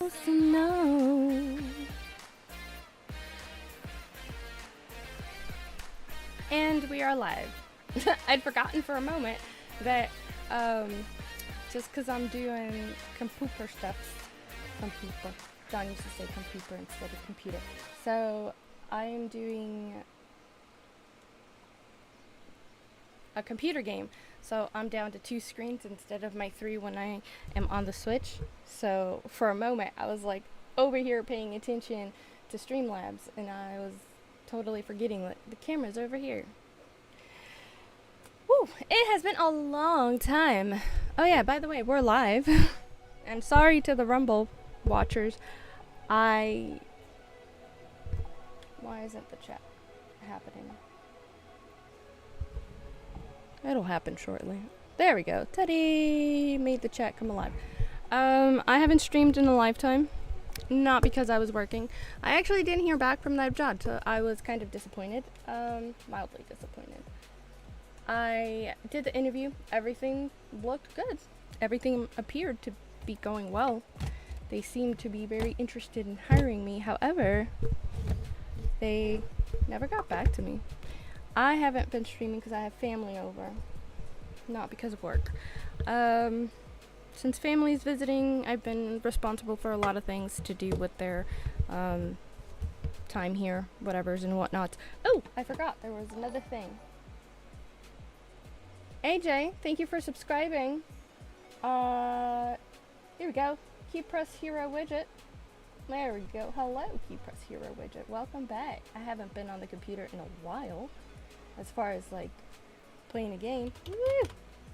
No. And we are live. I'd forgotten for a moment that just because I'm doing computer stuff, computer. John used to say computer instead of computer. So I am doing a computer game. So I'm down to 2 screens instead of my 3 when I am on the Switch. So for a moment I was like over here paying attention to Streamlabs and I was totally forgetting that the camera's over here. Woo! It has been a long time. Oh yeah, by the way, we're live. And sorry to the Rumble watchers. Why isn't the chat happening? It'll happen shortly. There we go. Teddy made the chat come alive. I haven't streamed in a lifetime. Not because I was working. I actually didn't hear back from that job, so I was kind of disappointed. Mildly disappointed. I did the interview. Everything looked good. Everything appeared to be going well. They seemed to be very interested in hiring me. However, they never got back to me. I haven't been streaming because I have family over, not because of work. Since family's visiting, I've been responsible for a lot of things to do with their time here, whatevers and whatnots. Oh, I forgot, there was another thing. AJ, thank you for subscribing. Here we go. Keypress Hero Widget. There we go. Hello, Keypress Hero Widget. Welcome back. I haven't been on the computer in a while. As far as like playing a game. Woo!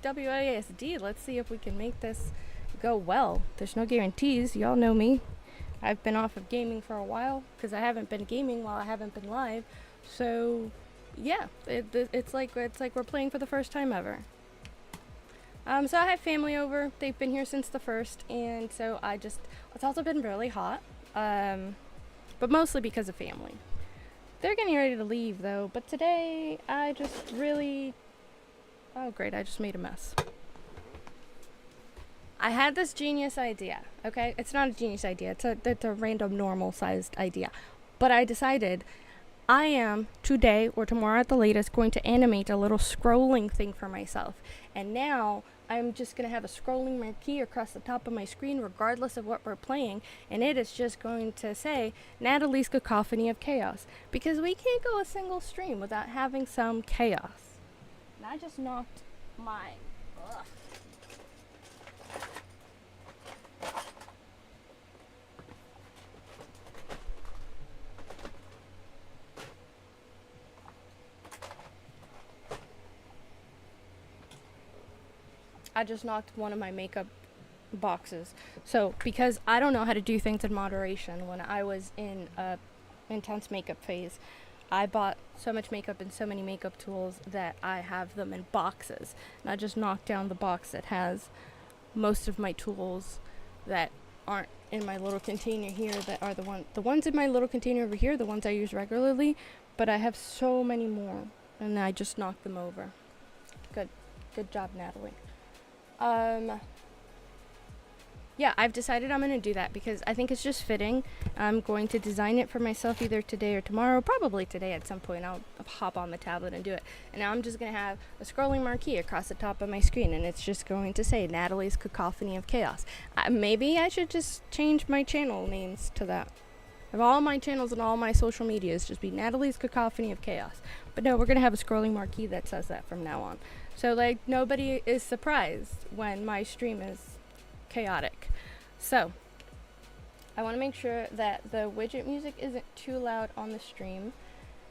WASD, let's see if we can make this go well. There's no guarantees, y'all know me. I've been off of gaming for a while because I haven't been gaming while I haven't been live. So yeah, it's like we're playing for the first time ever. So I have family over. They've been here since the 1st, and so it's also been really hot. But mostly because of family. They're getting ready to leave though, but today I just really... Oh great, I just made a mess. I had this genius idea, okay? It's not a genius idea, it's a random normal sized idea. But I decided I am today or tomorrow at the latest going to animate a little scrolling thing for myself. And now I'm just going to have a scrolling marquee across the top of my screen regardless of what we're playing, and it is just going to say Natalie's Cacophony of Chaos, because we can't go a single stream without having some chaos. And I just knocked my... Ugh. I just knocked one of my makeup boxes. So, because I don't know how to do things in moderation, when I was in a intense makeup phase, I bought so much makeup and so many makeup tools that I have them in boxes. And I just knocked down the box that has most of my tools that aren't in my little container here, that are the ones in my little container over here, the ones I use regularly, but I have so many more, and I just knocked them over. Good job, Natalie. Yeah, I've decided I'm going to do that because I think it's just fitting. I'm going to design it for myself either today or tomorrow, probably today at some point. I'll hop on the tablet and do it. And now I'm just going to have a scrolling marquee across the top of my screen, and it's just going to say Natalie's Cacophony of Chaos. Maybe I should just change my channel names to that. Of all my channels and all my social medias, just be Natalie's Cacophony of Chaos. But no, we're going to have a scrolling marquee that says that from now on. So, like, nobody is surprised when my stream is chaotic. So, I want to make sure that the widget music isn't too loud on the stream,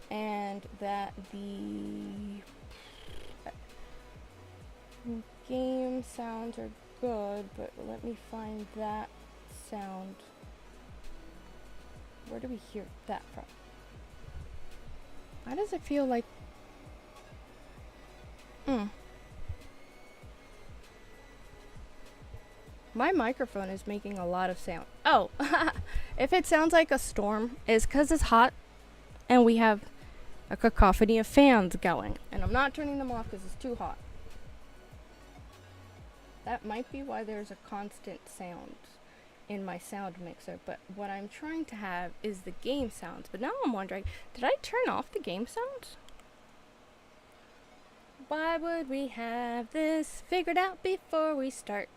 and that the game sounds are good, but let me find that sound. Where do we hear that from? Why does it feel like... My microphone is making a lot of sound. Oh, if it sounds like a storm, it's because it's hot and we have a cacophony of fans going. And I'm not turning them off because it's too hot. That might be why there's a constant sound. in my sound mixer, but what I'm trying to have is the game sounds. But now I'm wondering, did I turn off the game sounds? Why would we have this figured out before we start?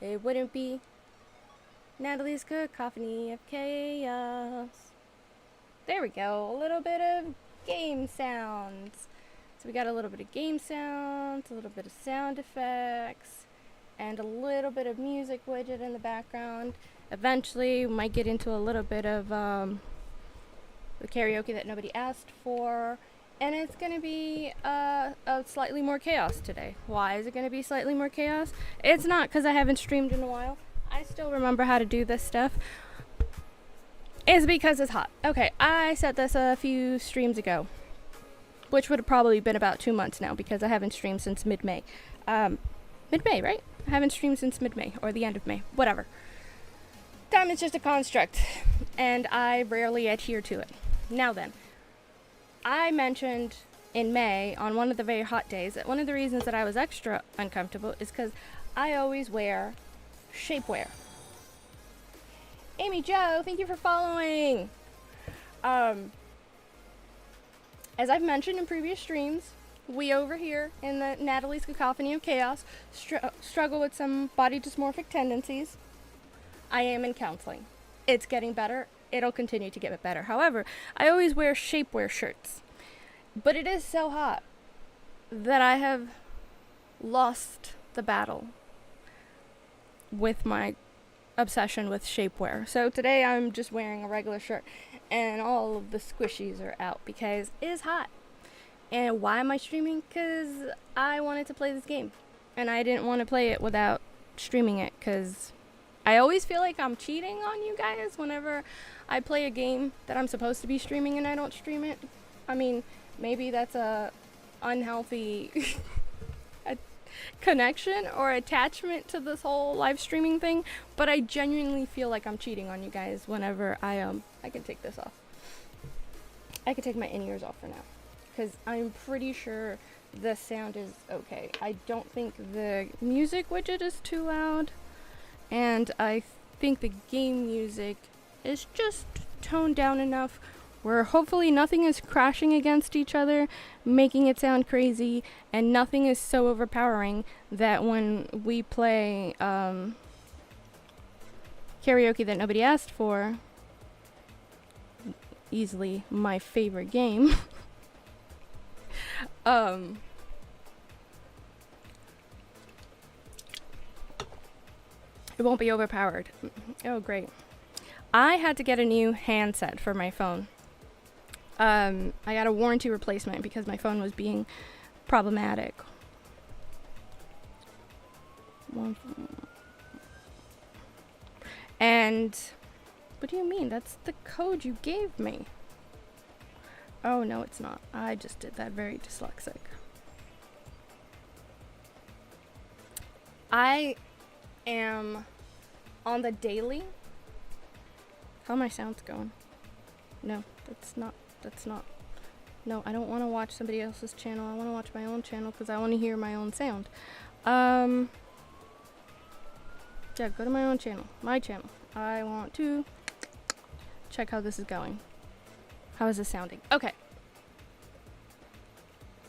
It wouldn't be Natalie's Cacophony of Chaos. There we go, a little bit of game sounds. So we got a little bit of game sounds, a little bit of sound effects, and a little bit of music widget in the background. Eventually we might get into a little bit of the karaoke that nobody asked for. And it's going to be slightly more chaos today. Why is it going to be slightly more chaos? It's not because I haven't streamed in a while. I still remember how to do this stuff. It's because it's hot. Okay, I said this a few streams ago, which would have probably been about 2 months now because I haven't streamed since mid-May. Mid-May, right? I haven't streamed since mid-May or the end of May. Whatever. Time is just a construct, and I rarely adhere to it. Now then. I mentioned in May, on one of the very hot days, that one of the reasons that I was extra uncomfortable is because I always wear shapewear. Amy Joe, thank you for following! As I've mentioned in previous streams, we over here in the Natalie's Cacophony of Chaos struggle with some body dysmorphic tendencies. I am in counseling. It's getting better. It'll continue to get better. However, I always wear shapewear shirts. But it is so hot that I have lost the battle with my obsession with shapewear. So today I'm just wearing a regular shirt and all of the squishies are out because it is hot. And why am I streaming? Because I wanted to play this game. And I didn't want to play it without streaming it because I always feel like I'm cheating on you guys whenever I play a game that I'm supposed to be streaming and I don't stream it. I mean, maybe that's a unhealthy connection or attachment to this whole live streaming thing, but I genuinely feel like I'm cheating on you guys whenever I can take this off. I can take my in-ears off for now because I'm pretty sure the sound is okay. I don't think the music widget is too loud, and I think the game music is just toned down enough where hopefully nothing is crashing against each other, making it sound crazy, and nothing is so overpowering that when we play karaoke that nobody asked for, easily my favorite game, it won't be overpowered. Oh, great. I had to get a new handset for my phone. I got a warranty replacement because my phone was being problematic. And what do you mean? That's the code you gave me. Oh, no, it's not. I just did that very dyslexic. I am on the daily. How are my sounds going? No, that's not. No, I don't want to watch somebody else's channel. I want to watch my own channel because I want to hear my own sound. Yeah, go to my own channel. My channel. I want to check how this is going. How is this sounding? Okay.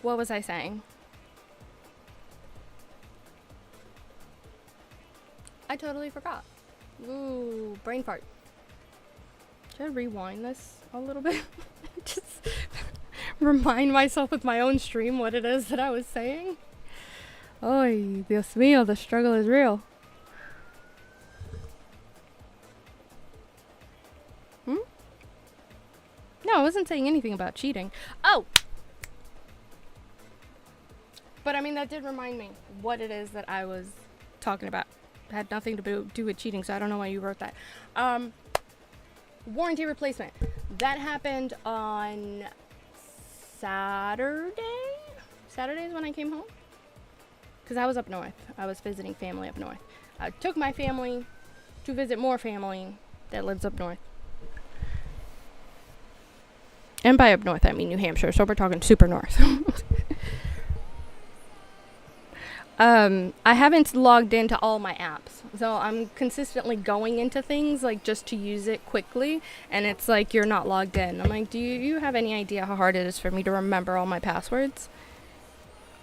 What was I saying? I totally forgot. Ooh, brain fart. Should I rewind this a little bit? Just remind myself with my own stream what it is that I was saying. Ay, Dios mío, the struggle is real. No, I wasn't saying anything about cheating. Oh! But I mean, that did remind me what it is that I was talking about. It had nothing to do with cheating, so I don't know why you wrote that. Warranty replacement. That happened on Saturday? Saturday is when I came home? Because I was up north. I was visiting family up north. I took my family to visit more family that lives up north. And by up north, I mean New Hampshire, so we're talking super north. I haven't logged into all my apps, so I'm consistently going into things like just to use it quickly, and it's like you're not logged in. I'm like, do you have any idea how hard it is for me to remember all my passwords?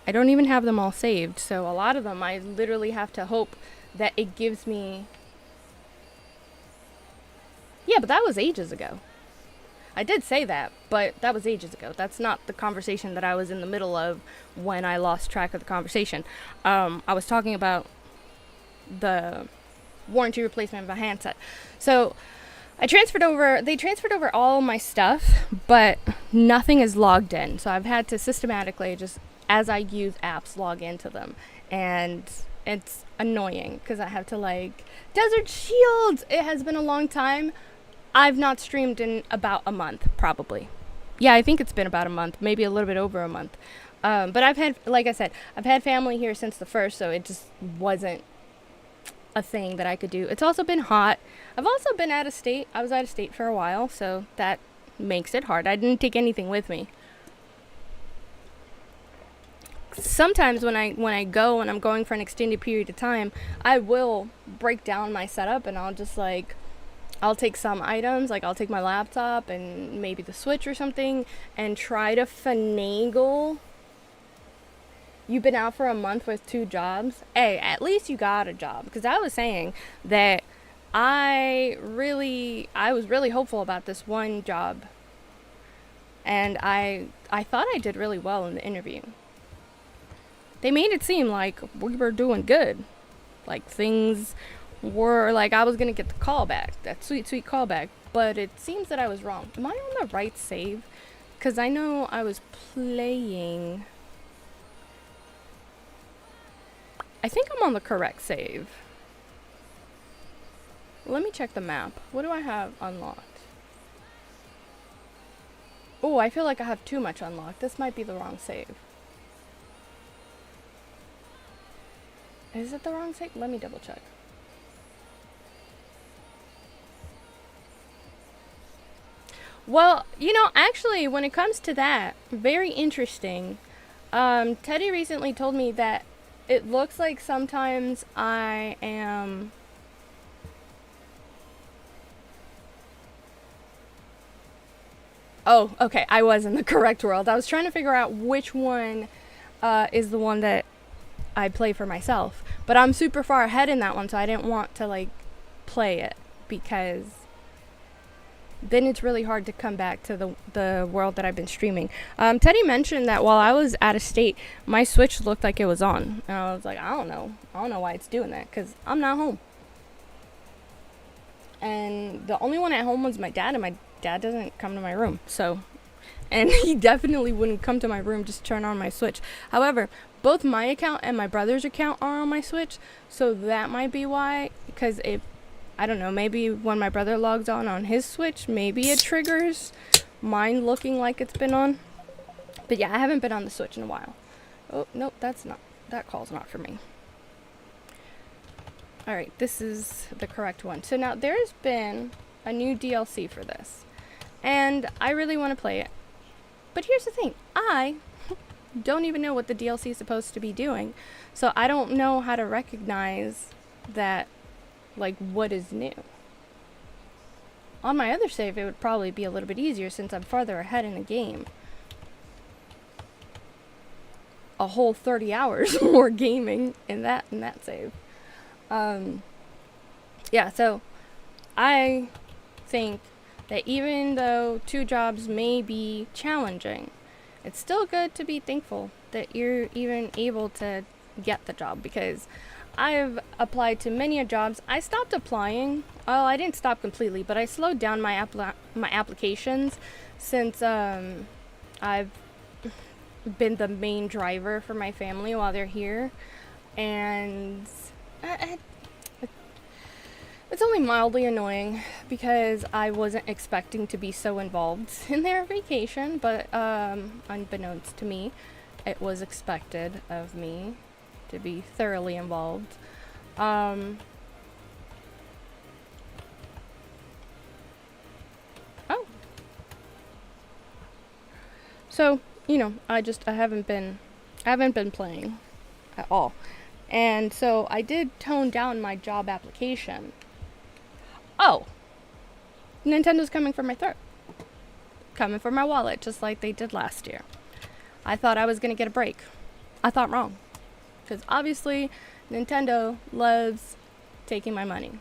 I don't even have them all saved, so a lot of them I literally have to hope that it gives me. Yeah, but that was ages ago. I did say that, but that was ages ago. That's not the conversation that I was in the middle of when I lost track of the conversation. I was talking about the warranty replacement of a handset. So they transferred over all my stuff, but nothing is logged in. So I've had to systematically, just as I use apps, log into them. And it's annoying because I have to Desert Shields! It has been a long time. I've not streamed in about a month, probably. Yeah, I think it's been about a month, maybe a little bit over a month. But I've had, like I said, I've had family here since the 1st, so it just wasn't a thing that I could do. It's also been hot. I've also been out of state. I was out of state for a while, so that makes it hard. I didn't take anything with me. Sometimes when I go and I'm going for an extended period of time, I will break down my setup and I'll just I'll take some items, I'll take my laptop and maybe the Switch or something and try to finagle. You've been out for a month with 2 jobs. Hey, at least you got a job. Because I was saying that I was really hopeful about this one job. And I thought I did really well in the interview. They made it seem like we were doing good. Like things were I was going to get the callback. That sweet, sweet callback. But it seems that I was wrong. Am I on the right save? Because I know I was playing. I think I'm on the correct save. Let me check the map. What do I have unlocked? Oh, I feel like I have too much unlocked. This might be the wrong save. Is it the wrong save? Let me double check. Well, actually, when it comes to that, very interesting. Teddy recently told me that it looks like sometimes I am. Oh, okay. I was in the correct world. I was trying to figure out which one is the one that I play for myself. But I'm super far ahead in that one, so I didn't want to play it because then it's really hard to come back to the world that I've been streaming. Teddy mentioned that while I was out of state, my Switch looked like it was on. And I was like, I don't know why it's doing that, because I'm not home. And the only one at home was my dad, and my dad doesn't come to my room. So, and he definitely wouldn't come to my room just to turn on my Switch. However, both my account and my brother's account are on my Switch, so that might be why, because I don't know, maybe when my brother logs on his Switch, maybe it triggers mine looking like it's been on. But yeah, I haven't been on the Switch in a while. Oh, nope, that call's not for me. Alright, this is the correct one. So now there's been a new DLC for this, and I really want to play it. But here's the thing, I don't even know what the DLC is supposed to be doing, so I don't know how to recognize that, what is new. On my other save, it would probably be a little bit easier since I'm farther ahead in the game. A whole 30 hours more gaming in that save. Yeah, so I think that even though 2 jobs may be challenging, it's still good to be thankful that you're even able to get the job, because I've applied to many jobs. I stopped applying. Well, I didn't stop completely, but I slowed down my applications since I've been the main driver for my family while they're here, and it's only mildly annoying because I wasn't expecting to be so involved in their vacation, but unbeknownst to me, it was expected of me to be thoroughly involved. Oh. So, I haven't been playing at all. And so I did tone down my job application. Oh, Nintendo's coming for my throat. Coming for my wallet, just like they did last year. I thought I was going to get a break. I thought wrong. Because obviously, Nintendo loves taking my money.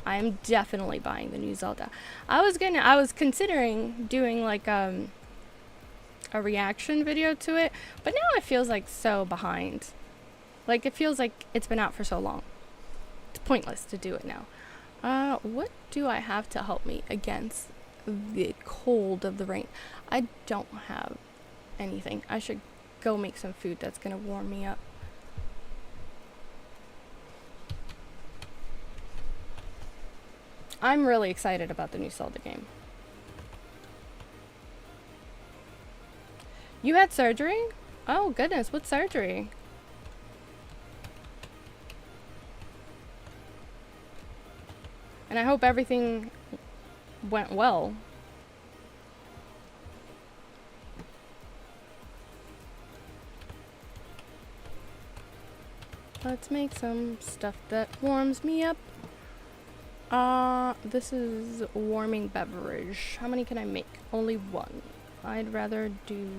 I am definitely buying the new Zelda. I was considering doing like a reaction video to it, but now it feels like so behind. Like it feels like it's been out for so long. It's pointless to do it now. What do I have to help me against the cold of the rain? I don't have anything. I should go make some food that's gonna warm me up. I'm really excited about the new Zelda game. You had surgery? Oh goodness, what surgery? And I hope everything went well. Let's make some stuff that warms me up. This is warming beverage. How many can I make? Only one. I'd rather do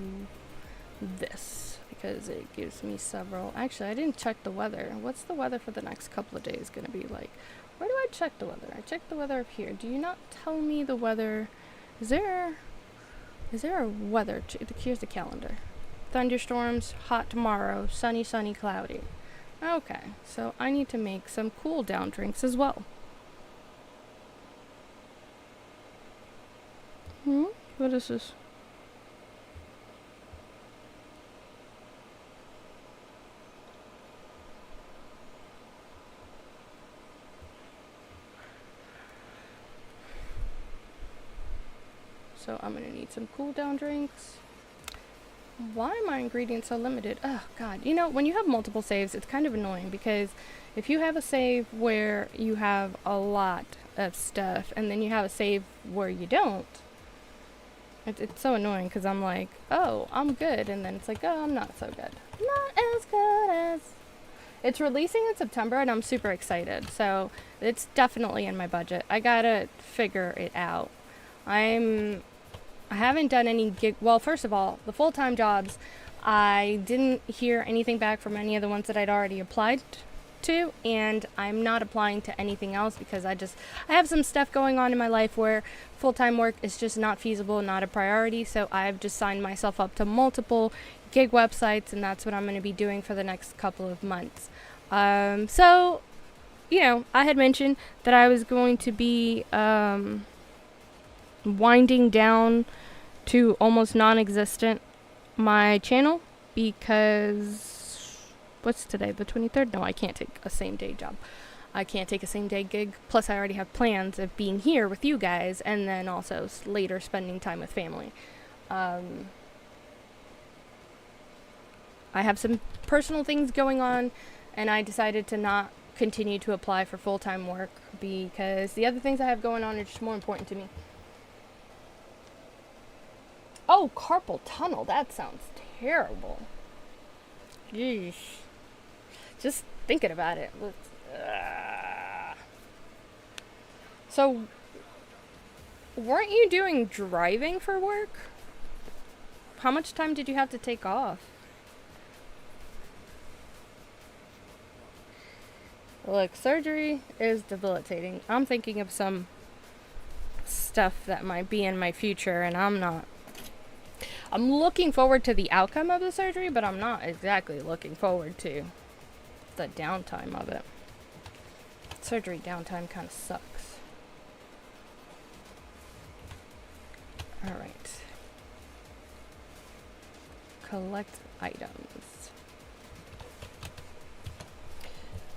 this because it gives me several. Actually, I didn't check the weather. What's the weather for the next couple of days gonna be like? Where do I check the weather? I check the weather up here. Do you not tell me the weather? Is there a weather? Here's the calendar. Thunderstorms, hot tomorrow, sunny, cloudy. Okay, so I need to make some cool down drinks as well. What is this? So I'm gonna need some cool down drinks. Why are my ingredients so limited? Oh god, you know, when you have multiple saves, it's kind of annoying because if you have a save where you have a lot of stuff and then you have a save where you don't, it's so annoying because I'm like, oh, I'm good, and then it's like, oh, I'm not so good. Not as good as... It's releasing in September and I'm super excited, so it's definitely in my budget. I gotta figure it out. I haven't done any gig... Well, first of all, the full-time jobs, I didn't hear anything back from any of the ones that I'd already applied to, and I'm not applying to anything else because I have some stuff going on in my life where full-time work is just not feasible, not a priority, so I've just signed myself up to multiple gig websites, and that's what I'm going to be doing for the next couple of months. So, you know, I had mentioned that I was going to be winding down to almost non-existent my channel because... What's today, the 23rd? No, I can't take a same-day job. I can't take a same-day gig. Plus, I already have plans of being here with you guys and then also later spending time with family. I have some personal things going on, and I decided to not continue to apply for full-time work because the other things I have going on are just more important to me. Oh, carpal tunnel. That sounds terrible. Yeesh. Just thinking about it. So, weren't you doing driving for work? How much time did you have to take off? Look, surgery is debilitating. I'm thinking of some stuff that might be in my future, and I'm not. I'm looking forward to the outcome of the surgery, but I'm not exactly looking forward to the downtime of it. Surgery downtime kind of sucks. Alright. Collect items.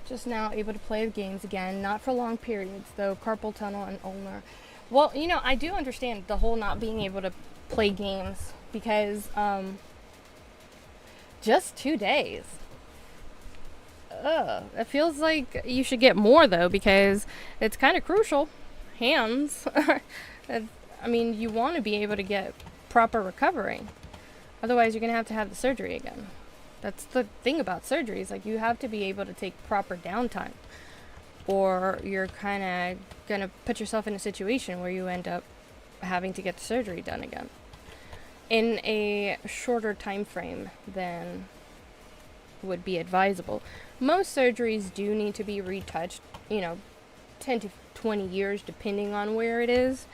Just now able to play the games again, not for long periods though. Carpal tunnel and ulnar. Well, you know, I do understand the whole not being able to play games because just 2 days. It feels like you should get more though because it's kind of crucial. Hands. I mean, you want to be able to get proper recovery. Otherwise, you're going to have the surgery again. That's the thing about surgeries. Like, you have to be able to take proper downtime, or you're kind of gonna put yourself in a situation where you end up having to get the surgery done again in a shorter time frame than would be advisable. Most surgeries do need to be retouched, 10 to 20 years depending on where it is.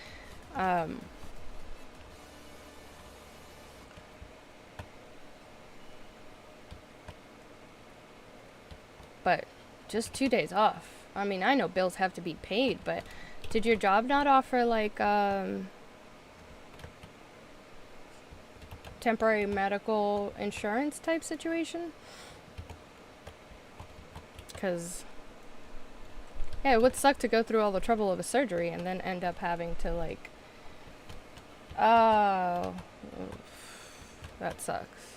But just 2 days off. I mean, I know bills have to be paid, but did your job not offer like temporary medical insurance type situation? Because yeah, it would suck to go through all the trouble of a surgery and then end up having to like, oh, that sucks.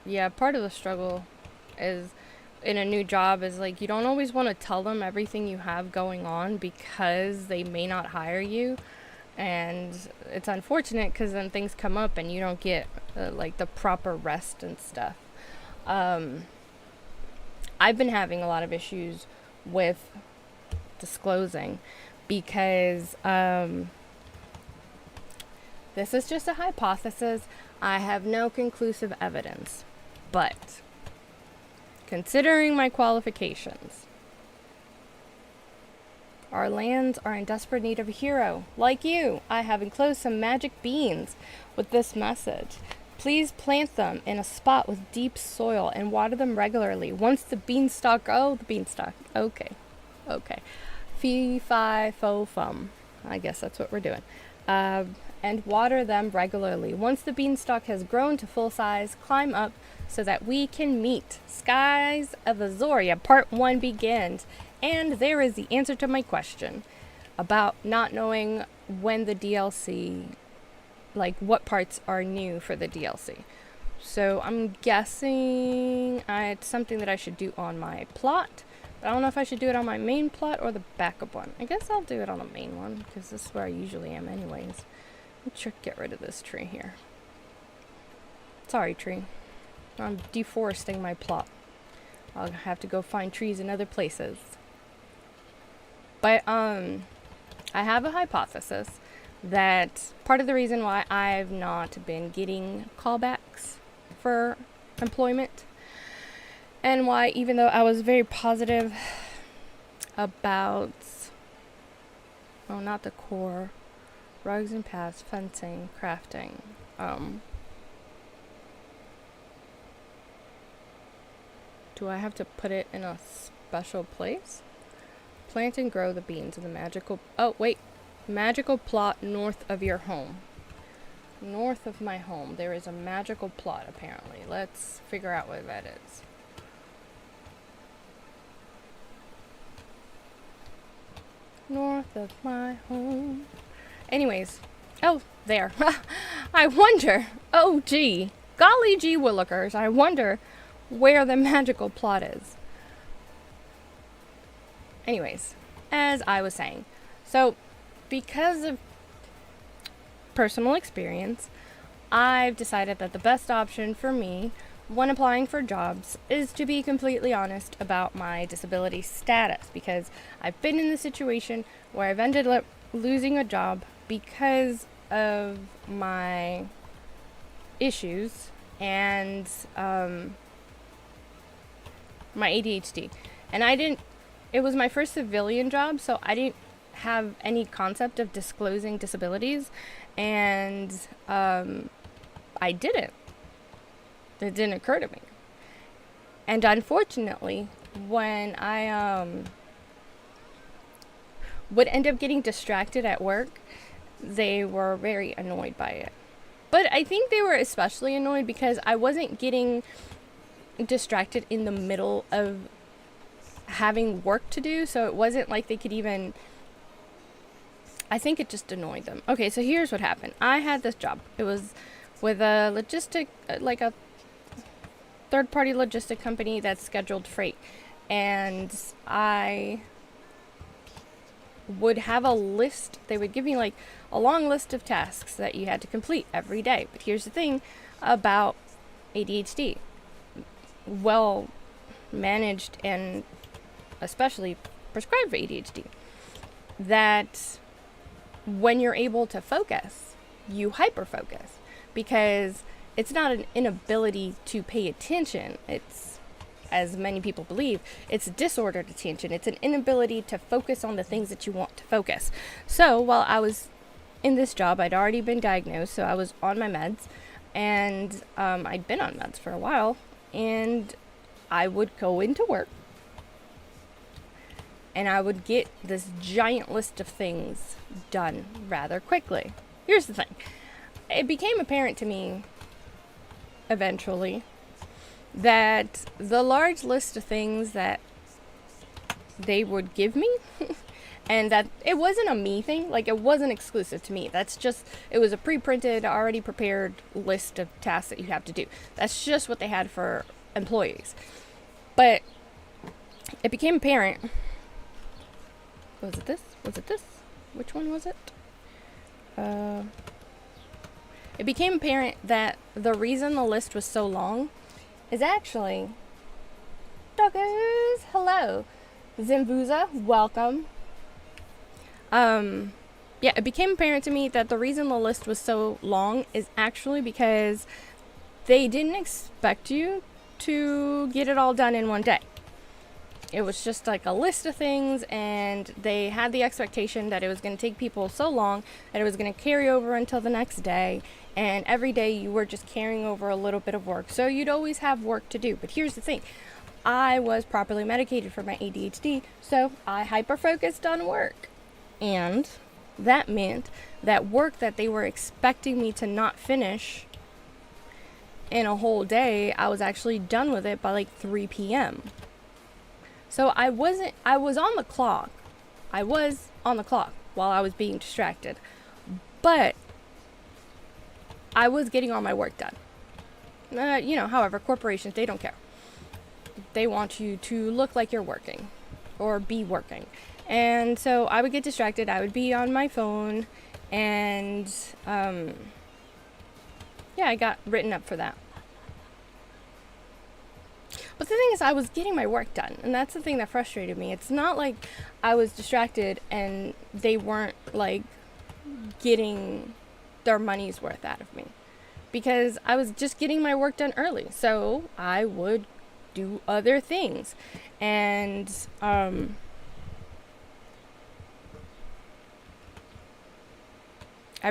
Yeah, part of the struggle is in a new job is like you don't always want to tell them everything you have going on because they may not hire you, and it's unfortunate because then things come up and you don't get like the proper rest and stuff. I've been having a lot of issues with disclosing because this is just a hypothesis. I have no conclusive evidence, but considering my qualifications, our lands are in desperate need of a hero. Like you, I have enclosed some magic beans with this message. Please plant them in a spot with deep soil and water them regularly. Once the beanstalk, okay. Fae Farm. I guess that's what we're doing. And water them regularly. Once the beanstalk has grown to full size, climb up so that we can meet. Skies of Azoria, part 1 begins. And there is the answer to my question about not knowing when the DLC, like what parts are new for the DLC. So I'm guessing it's something that I should do on my plot. But I don't know if I should do it on my main plot or the backup one. I guess I'll do it on the main one because this is where I usually am anyways. Let's get rid of this tree here. Sorry, tree. I'm deforesting my plot. I'll have to go find trees in other places. But I have a hypothesis that part of the reason why I've not been getting callbacks for employment, and why, even though I was very positive about, oh, not the core, rugs and paths, fencing, crafting, do I have to put it in a special place? Plant and grow the beans in the magical, magical plot north of your home. North of my home, there is a magical plot, apparently. Let's figure out where that is. North of my home. Anyways, oh, there. I wonder, golly gee willikers, I wonder where the magical plot is. Anyways, as I was saying, so because of personal experience, I've decided that the best option for me when applying for jobs is to be completely honest about my disability status, because I've been in the situation where I've ended up losing a job because of my issues and my ADHD. And it was my first civilian job, so I didn't have any concept of disclosing disabilities, and I didn't. It didn't occur to me. And unfortunately, when I would end up getting distracted at work, they were very annoyed by it. But I think they were especially annoyed because I wasn't getting distracted in the middle of having work to do, so it wasn't like they could even, I think it just annoyed them. Okay, so here's what happened. I had this job. It was with a like a third-party logistic company that scheduled freight, and I would have a list. They would give me like a long list of tasks that you had to complete every day. But here's the thing, about ADHD. Well managed and especially prescribed for ADHD. That when you're able to focus, you hyper focus, because it's not an inability to pay attention. It's, as many people believe, it's disordered attention. It's an inability to focus on the things that you want to focus. So while I was in this job, I'd already been diagnosed, so I was on my meds, and I'd been on meds for a while, and I would go into work and I would get this giant list of things done rather quickly. Here's the thing. It became apparent to me eventually that the large list of things that they would give me and that it wasn't a me thing, like it wasn't exclusive to me. That's just, it was a pre-printed, already prepared list of tasks that you have to do. That's just what they had for employees. But it became apparent, was it this? Was it this? Which one was it? It became apparent that the reason the list was so long is actually, doggos, hello, Zimbuza, welcome. Yeah, it became apparent to me that the reason the list was so long is actually because they didn't expect you to get it all done in one day. It was just like a list of things, and they had the expectation that it was going to take people so long that it was going to carry over until the next day, and every day you were just carrying over a little bit of work, so you'd always have work to do. But here's the thing, I was properly medicated for my ADHD, so I hyper-focused on work, and that meant that work that they were expecting me to not finish in a whole day, I was actually done with it by like 3 p.m. So I was on the clock. I was on the clock while I was being distracted. But I was getting all my work done. However, corporations, they don't care. They want you to look like you're working or be working. And so I would get distracted. I would be on my phone, and I got written up for that. But the thing is, I was getting my work done, and that's the thing that frustrated me. It's not like I was distracted and they weren't like getting their money's worth out of me, because I was just getting my work done early, so I would do other things. And I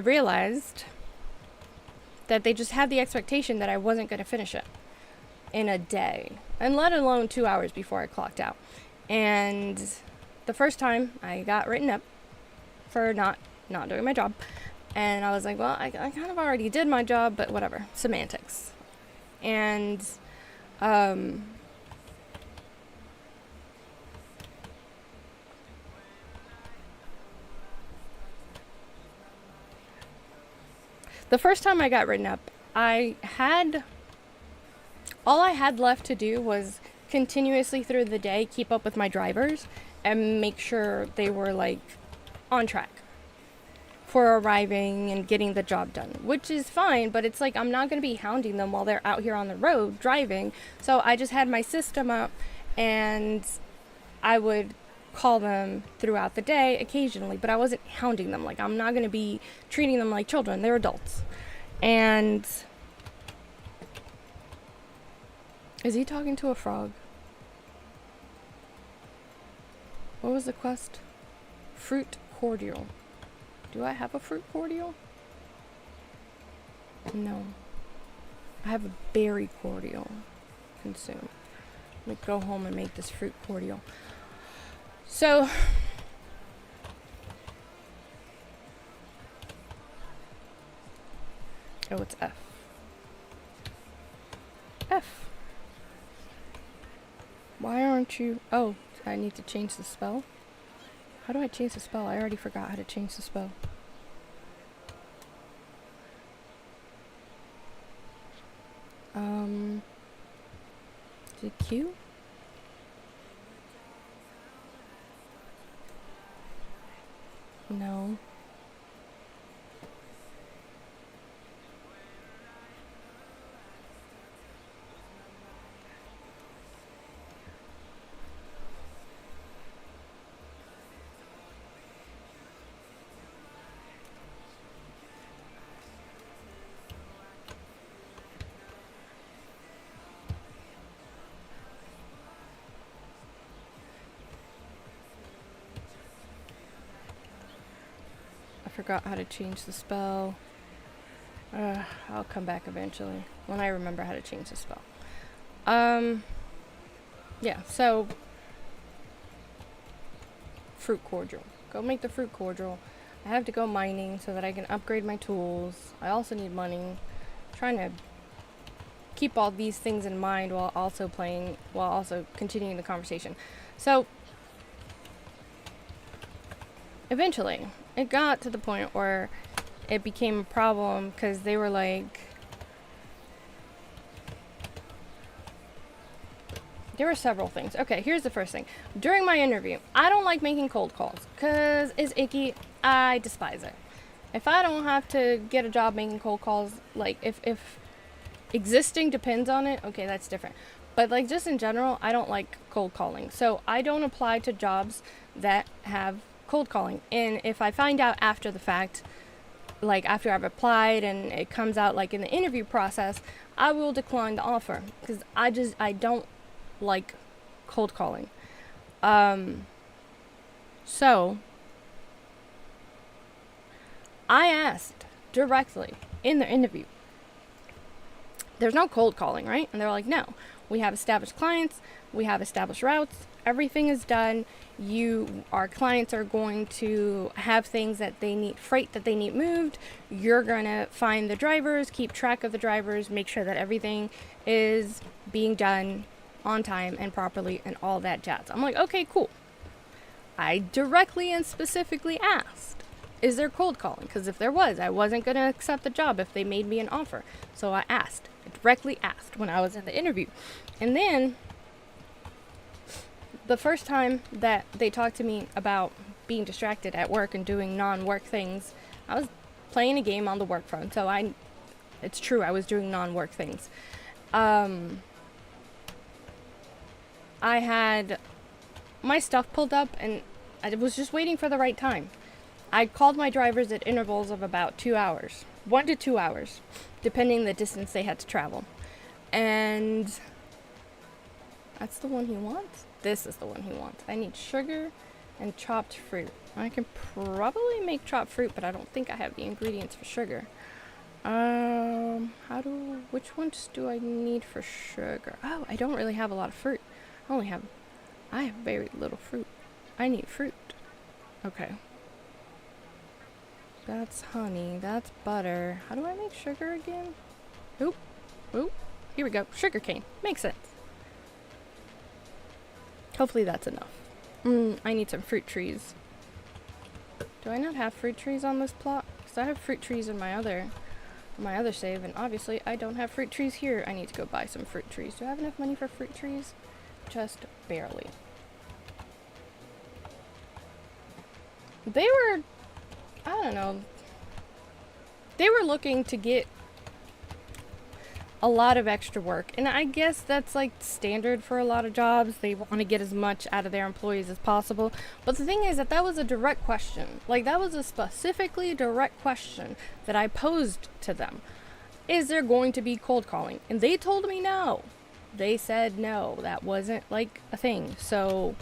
realized that they just had the expectation that I wasn't going to finish it in a day, and let alone 2 hours before I clocked out. And the first time I got written up for not doing my job, and I was like, well, I kind of already did my job, but whatever, semantics. And the first time I got written up, all I had left to do was continuously through the day keep up with my drivers and make sure they were like on track for arriving and getting the job done, which is fine, but it's like I'm not going to be hounding them while they're out here on the road driving. So I just had my system up, and I would call them throughout the day occasionally, but I wasn't hounding them. Like, I'm not going to be treating them like children. They're adults. And is he talking to a frog? What was the quest? Fruit cordial. Do I have a fruit cordial? No. I have a berry cordial. Consume. Let me go home and make this fruit cordial. So it's F. F. Why aren't you... Oh, I need to change the spell? How do I change the spell? I already forgot how to change the spell. Is it Q? No. forgot how to change the spell. I'll come back eventually when I remember how to change the spell. Yeah, so fruit cordial. Go make the fruit cordial. I have to go mining so that I can upgrade my tools. I also need money. I'm trying to keep all these things in mind while also continuing the conversation. So eventually it got to the point where it became a problem because they were like, there were several things. Okay, here's the first thing. During my interview, I don't like making cold calls because it's icky. I despise it. If I don't have to get a job making cold calls, like if existing depends on it, okay, that's different. But like just in general, I don't like cold calling. So I don't apply to jobs that have cold calling. And if I find out after the fact, like after I've applied and it comes out like in the interview process, I will decline the offer because I don't like cold calling. So I asked directly in the interview, there's no cold calling, right? And they're like, no, we have established clients, we have established routes, everything is done. Our clients are going to have things that they need, freight that they need moved. You're gonna find the drivers, keep track of the drivers, make sure that everything is being done on time and properly and all that jazz. I'm like, okay, cool. I directly and specifically asked, is there cold calling? Because if there was, I wasn't going to accept the job if they made me an offer. So I directly asked when I was in the interview. And then the first time that they talked to me about being distracted at work and doing non-work things, I was playing a game on the work phone. So it's true, I was doing non-work things. I had my stuff pulled up and I was just waiting for the right time. I called my drivers at intervals of about 2 hours, 1 to 2 hours, depending the distance they had to travel. And that's the one he wants. This is the one he wants. I need sugar and chopped fruit. I can probably make chopped fruit, but I don't think I have the ingredients for sugar. Which ones do I need for sugar? Oh, I don't really have a lot of fruit. I have very little fruit. I need fruit. Okay. That's honey. That's butter. How do I make sugar again? Oop. Here we go. Sugar cane. Makes sense. Hopefully that's enough. I need some fruit trees. Do I not have fruit trees on this plot? Because I have fruit trees in my other save, and obviously I don't have fruit trees here. I need to go buy some fruit trees. Do I have enough money for fruit trees? Just barely. They were, I don't know, they were looking to get a lot of extra work, and I guess that's like standard for a lot of jobs. They want to get as much out of their employees as possible. But the thing is that was a direct question. Like, that was a specifically direct question that I posed to them. Is there going to be cold calling? And they told me no. They said no, that wasn't like a thing. So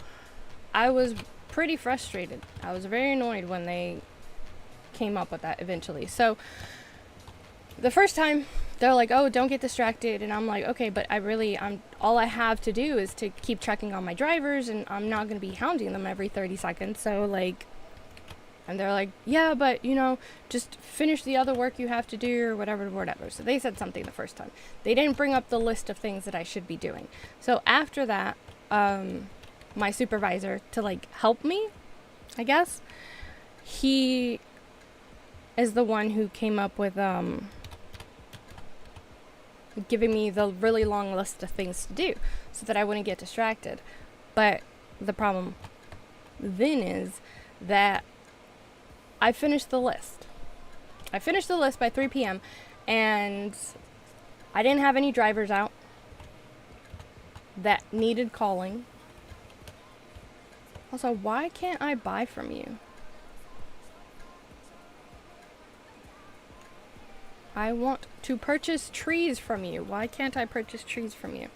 I was pretty frustrated. I was very annoyed when they came up with that eventually. So the first time they're like, oh, don't get distracted. And I'm like, okay, but all I have to do is to keep checking on my drivers, and I'm not going to be hounding them every 30 seconds. So like, and they're like, yeah, but just finish the other work you have to do or whatever. So they said something the first time. They didn't bring up the list of things that I should be doing. So after that, my supervisor, to like help me, I guess, he is the one who came up with giving me the really long list of things to do so that I wouldn't get distracted. But the problem then is that I finished the list. I finished the list by 3 p.m. and I didn't have any drivers out that needed calling. Also, why can't I buy from you? I want to purchase trees from you. Why can't I purchase trees from you?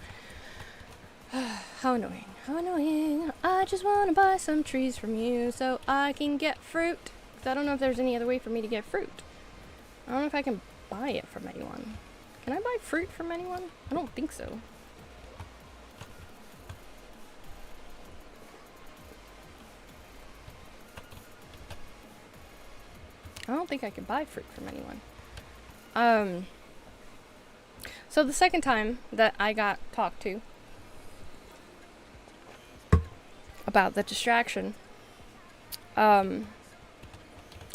How annoying. How annoying. I just want to buy some trees from you so I can get fruit. I don't know if there's any other way for me to get fruit. I don't know if I can buy it from anyone. Can I buy fruit from anyone? I don't think so. I don't think I can buy fruit from anyone. So the second time that I got talked to about the distraction, I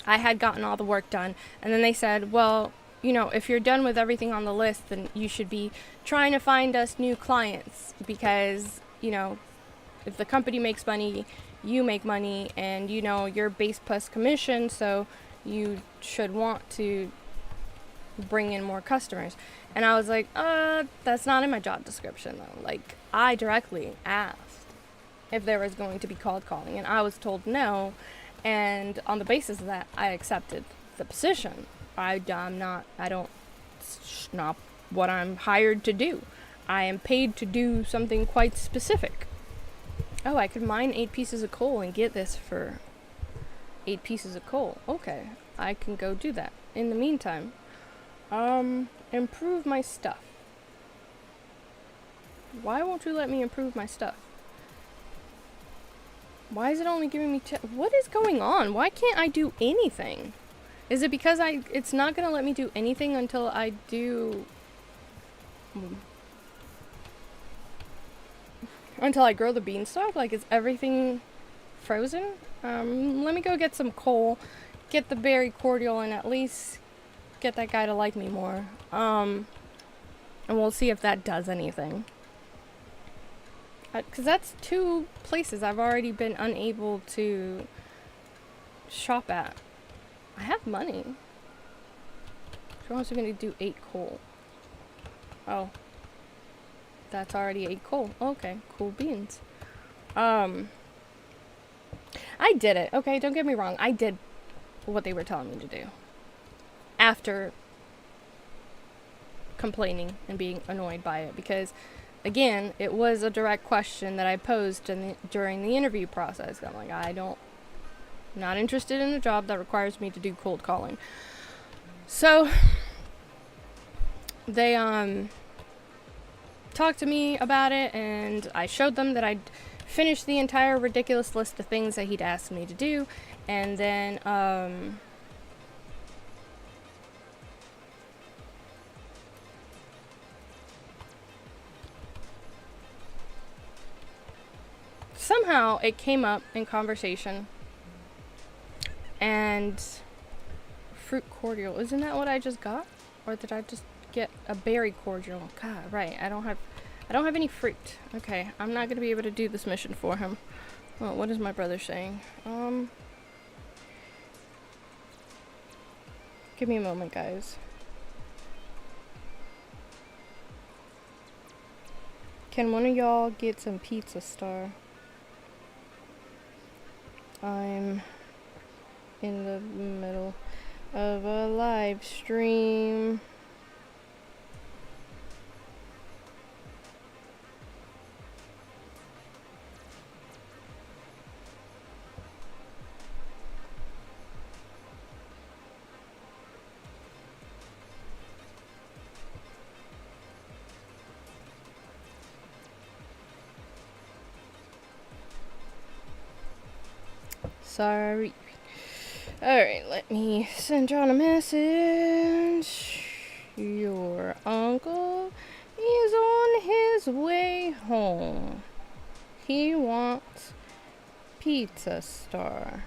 had gotten all the work done, and then they said, well, you know, if you're done with everything on the list, then you should be trying to find us new clients, because, you know, if the company makes money, you make money, and, you know, you're base plus commission, so you should want to bring in more customers. And I was like, that's not in my job description, though. Like, I directly asked if there was going to be cold calling, and I was told no, and on the basis of that, I accepted the position. It's not what I'm hired to do. I am paid to do something quite specific. Oh, I could mine 8 pieces of coal and get this for 8 pieces of coal. Okay, I can go do that. In the meantime, improve my stuff. Why won't you let me improve my stuff? Why is it only giving me what is going on? Why can't I do anything? Is it because it's not gonna let me do anything until I do until I grow the beanstalk? Like, is everything frozen? Let me go get some coal, get the berry cordial, and at least get that guy to like me more. And we'll see if that does anything. Because that's 2 places I've already been unable to shop at. I have money. She wants me to do 8 coal. Oh. That's already 8 coal. Okay, cool beans. I did it. Okay, don't get me wrong. I did what they were telling me to do. After complaining and being annoyed by it. Because, again, it was a direct question that I posed during the interview process. I'm like, I'm not interested in a job that requires me to do cold calling. So, they, talked to me about it, and I showed them that I'd finished the entire ridiculous list of things that he'd asked me to do, and then, somehow it came up in conversation, and fruit cordial, isn't that what I just got? Or did I just get a berry cordial? God, right, I don't have any fruit. Okay, I'm not gonna be able to do this mission for him. Well, what is my brother saying? Give me a moment, guys. Can one of y'all get some pizza star? I'm in the middle of a live stream. Sorry. Alright, let me send John a message. Your uncle is on his way home. He wants pizza star.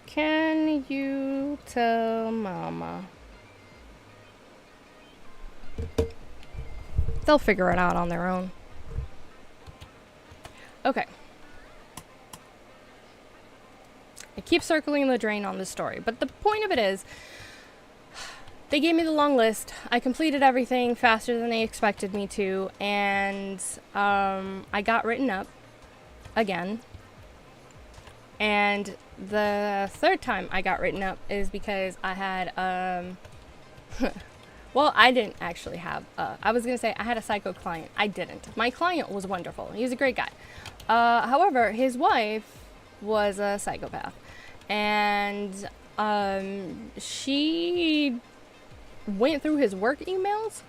Can you tell Mama? They'll figure it out on their own. Okay. I keep circling the drain on this story, but the point of it is, they gave me the long list. I completed everything faster than they expected me to, and I got written up again. And the third time I got written up is because I had, well, I didn't actually have, I was going to say I had a psycho client. I didn't. My client was wonderful. He was a great guy. However, his wife was a psychopath. And she went through his work emails.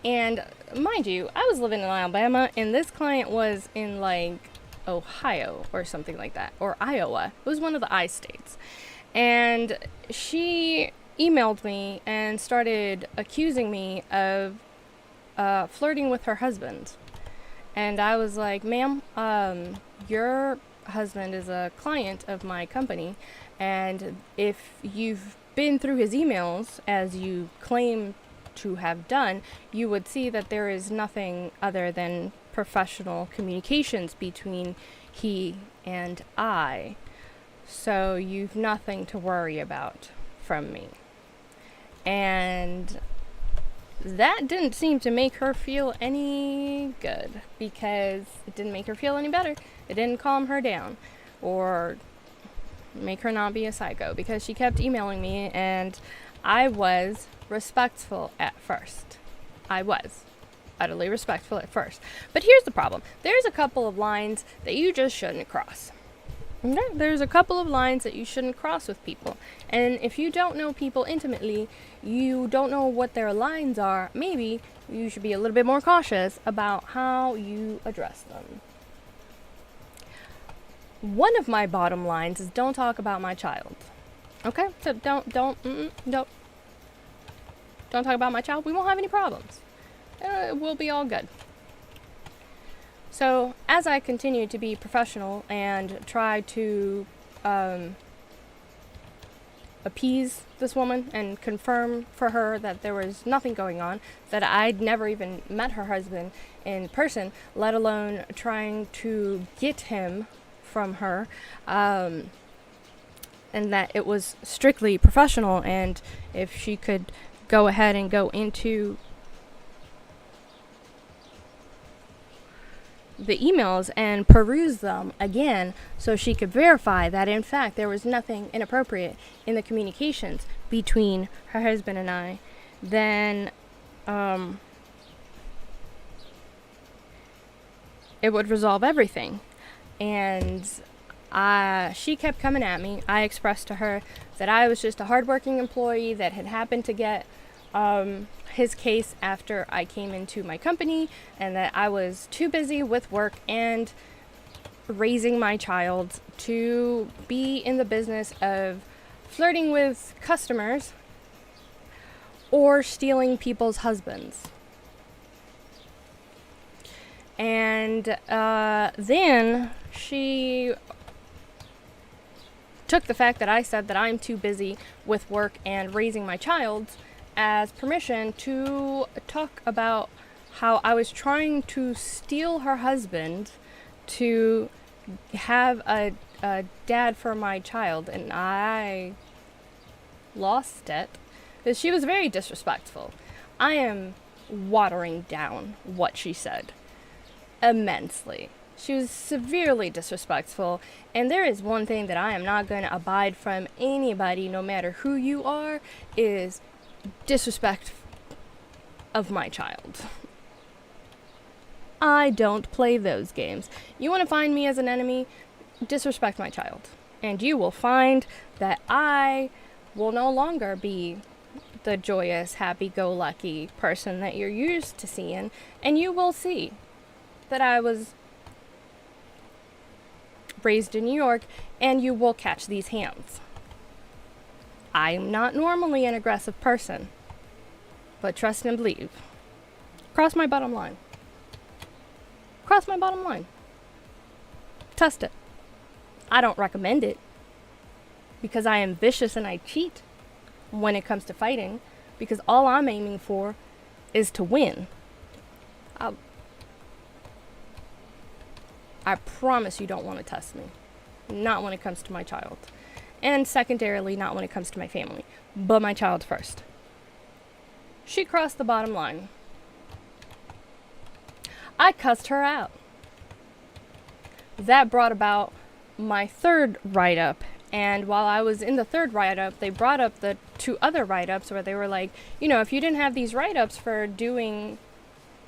And mind you, I was living in Alabama, and this client was in like Ohio or something like that, or Iowa. It was one of the I states. And she emailed me and started accusing me of flirting with her husband. And I was like, ma'am, your husband is a client of my company, and if you've been through his emails as you claim to have done, you would see that there is nothing other than professional communications between he and I. So you've nothing to worry about from me. And that didn't seem to make her feel any good, because it didn't make her feel any better. It didn't calm her down or make her not be a psycho, because she kept emailing me, and I was respectful at first. I was utterly respectful at first. But here's the problem. There's a couple of lines that you just shouldn't cross. Okay? There's a couple of lines that you shouldn't cross with people. And if you don't know people intimately, you don't know what their lines are, maybe you should be a little bit more cautious about how you address them. One of my bottom lines is don't talk about my child. Okay? So don't talk about my child. We won't have any problems. We'll be all good. So as I continue to be professional and try to appease this woman and confirm for her that there was nothing going on, that I'd never even met her husband in person, let alone trying to get him from her, and that it was strictly professional, and if she could go ahead and go into the emails and peruse them again so she could verify that in fact there was nothing inappropriate in the communications between her husband and I, then it would resolve everything. And she kept coming at me. I expressed to her that I was just a hardworking employee that had happened to get his case after I came into my company, and that I was too busy with work and raising my child to be in the business of flirting with customers or stealing people's husbands. And then she took the fact that I said that I'm too busy with work and raising my child as permission to talk about how I was trying to steal her husband to have a dad for my child, and I lost it because she was very disrespectful. I am watering down what she said immensely. She was severely disrespectful, and there is one thing that I am not going to abide from anybody, no matter who you are, is disrespect of my child. I don't play those games. You want to find me as an enemy? Disrespect my child. And you will find that I will no longer be the joyous, happy-go-lucky person that you're used to seeing, and you will see that I was raised in New York, and you will catch these hands. I'm not normally an aggressive person, but trust and believe. Cross my bottom line. Cross my bottom line. Test it. I don't recommend it, because I am vicious and I cheat when it comes to fighting, because all I'm aiming for is to win. I promise you don't want to test me. Not when it comes to my child. And secondarily, not when it comes to my family. But my child first. She crossed the bottom line. I cussed her out. That brought about my third write-up. And while I was in the third write-up, they brought up the two other write-ups where they were like, you know, if you didn't have these write-ups for doing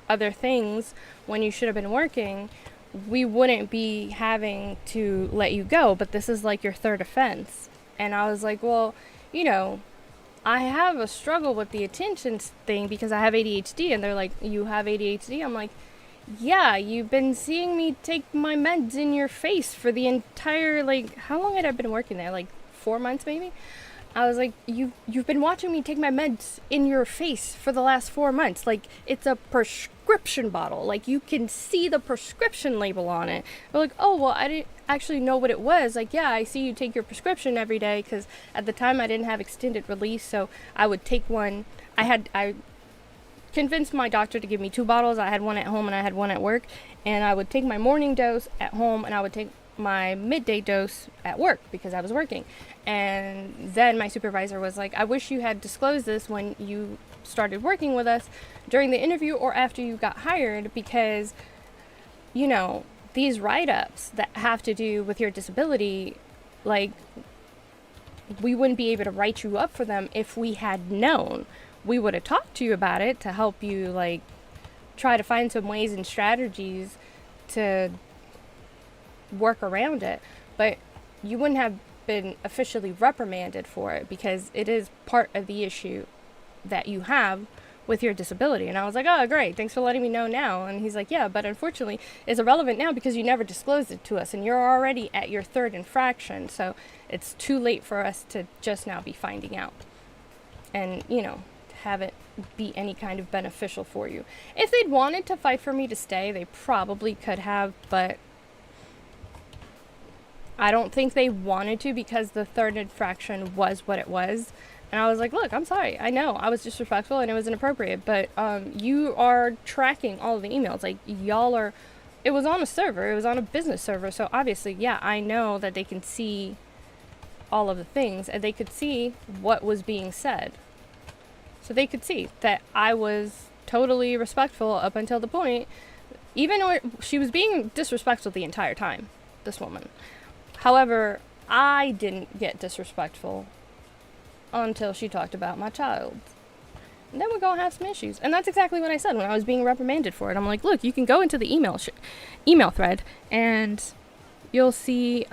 other things when you should have been working, we wouldn't be having to let you go, but this is like your third offense. And I was like, well, you know, I have a struggle with the attention thing because I have ADHD. And they're like, you have ADHD? I'm like, yeah, you've been seeing me take my meds in your face for the entire, like, how long had I been working there? Like 4 months maybe? I was like, you've been watching me take my meds in your face for the last 4 months. Like, it's a prescription bottle. Like, you can see the prescription label on it. They're like, oh, well, I didn't actually know what it was. Like, yeah, I see you take your prescription every day, because at the time I didn't have extended release, so I would take one. I convinced my doctor to give me 2 bottles. I had one at home and I had one at work. And I would take my morning dose at home and I would take my midday dose at work because I was working. And then my supervisor was like, I wish you had disclosed this when you started working with us during the interview or after you got hired, because, you know, these write-ups that have to do with your disability, like, we wouldn't be able to write you up for them if we had known. We would have talked to you about it to help you, like, try to find some ways and strategies to work around it, but you wouldn't have been officially reprimanded for it because it is part of the issue that you have with your disability. And I was like, oh, great, thanks for letting me know now. And he's like, yeah, but unfortunately it's irrelevant now because you never disclosed it to us and you're already at your 3rd infraction, so it's too late for us to just now be finding out and, you know, have it be any kind of beneficial for you. If they'd wanted to fight for me to stay, they probably could have, but I don't think they wanted to because the 3rd infraction was what it was. And I was like, look, I'm sorry. I know I was disrespectful and it was inappropriate, but you are tracking all of the emails. Like, y'all are, it was on a server. It was on a business server. So obviously, yeah, I know that they can see all of the things and they could see what was being said. So they could see that I was totally respectful up until the point, even though she was being disrespectful the entire time, this woman. However, I didn't get disrespectful until she talked about my child. And then we're going to have some issues. And that's exactly what I said when I was being reprimanded for it. I'm like, look, you can go into the email thread and you'll see,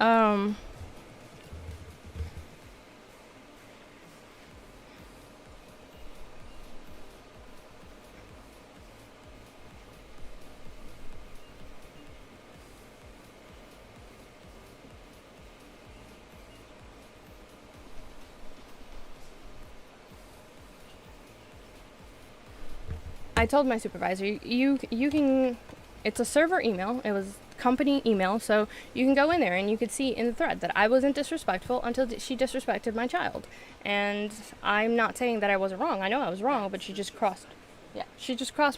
I told my supervisor, you can, it's a server email, it was company email, so you can go in there and you could see in the thread that I wasn't disrespectful until she disrespected my child. And I'm not saying that I wasn't wrong. I know I was wrong, but she just crossed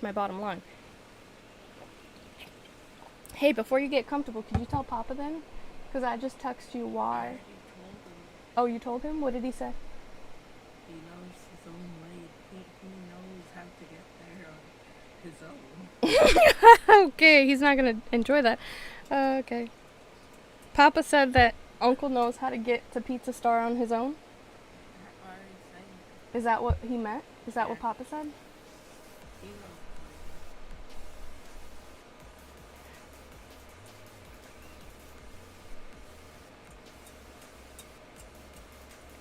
my bottom line. Hey, before you get comfortable, could you tell Papa then? Because I just texted you why. Oh, you told him? What did he say? He knows his own way. He knows how to get there on his own. Okay, he's not going to enjoy that. Okay. Papa said that Uncle knows how to get to Pizza Star on his own? Is that what he meant? Is that what Papa said?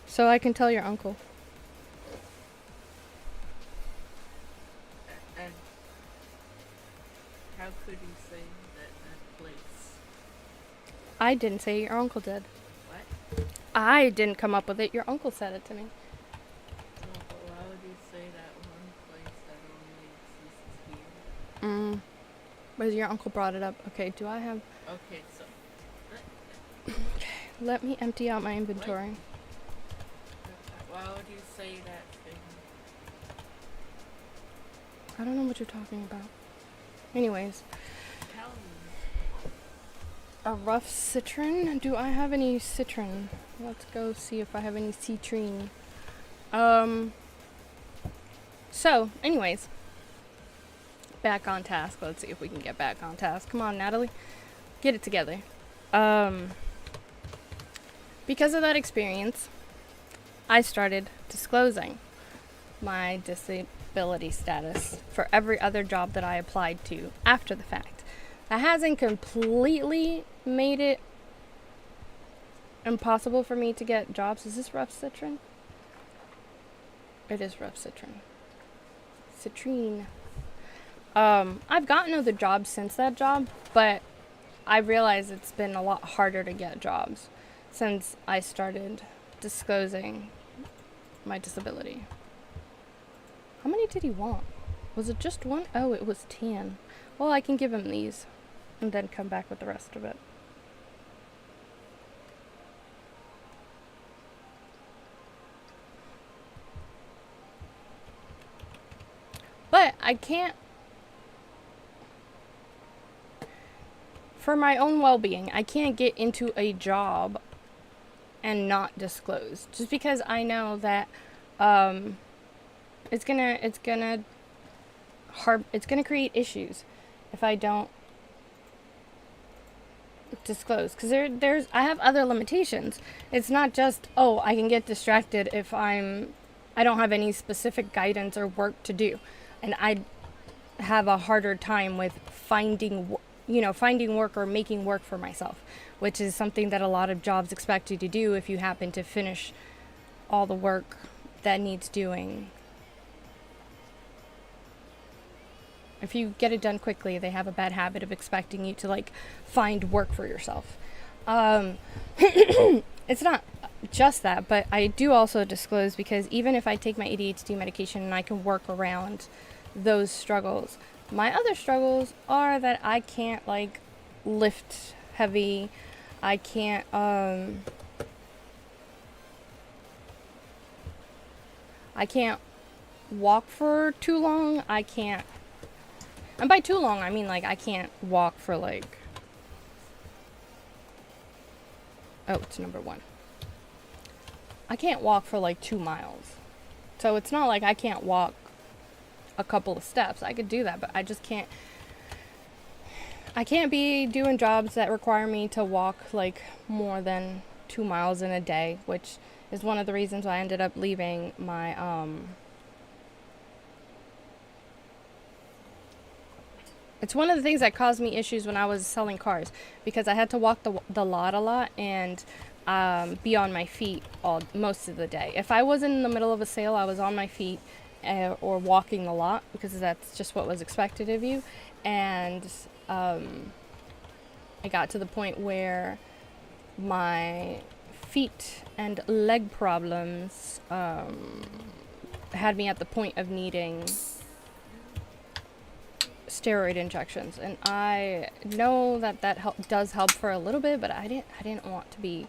So I can tell your uncle. And how could you say that place? I didn't say it, your uncle did. What? I didn't come up with it, your uncle said it to me. No, but why would you say that one place that only exists here? Because your uncle brought it up. Okay, do I have... Okay, so... Okay, let me empty out my inventory. Why would you say that thing? I don't know what you're talking about. Anyways. Tell me. A rough citron? Do I have any citron? Let's go see if I have any citrine. So, anyways. Back on task. Let's see if we can get back on task. Come on, Natalie. Get it together. Because of that experience, I started disclosing my disability status for every other job that I applied to after the fact. That hasn't completely made it impossible for me to get jobs. Is this rough citron? It is rough citron. Citrine. I've gotten other jobs since that job, but I realize it's been a lot harder to get jobs since I started disclosing my disability. How many did he want? Was it just one? Oh, it was 10. Well, I can give him these and then come back with the rest of it. But I can't, for my own well-being, I can't get into a job and not disclose. Just because I know that it's gonna create issues if I don't disclose. Because I have other limitations. It's not just, oh, I can get distracted if I don't have any specific guidance or work to do. And I have a harder time with finding work or making work for myself, which is something that a lot of jobs expect you to do if you happen to finish all the work that needs doing. If you get it done quickly, they have a bad habit of expecting you to like find work for yourself. It's not just that, but I do also disclose because even if I take my ADHD medication and I can work around those struggles, my other struggles are that I can't like lift heavy. I can't walk for too long. And by too long, I mean like I can't walk for like, oh, it's number 1. I can't walk for like 2 miles. So it's not like I can't walk a couple of steps. I could do that, but I just can't. I can't be doing jobs that require me to walk like more than 2 miles in a day, which is one of the reasons why I ended up leaving my it's one of the things that caused me issues when I was selling cars, because I had to walk the lot a lot and be on my feet most of the day. If I wasn't in the middle of a sale, I was on my feet or walking the lot, because that's just what was expected of you. And I got to the point where my feet and leg problems had me at the point of needing steroid injections, and I know that does help for a little bit, but I didn't want to be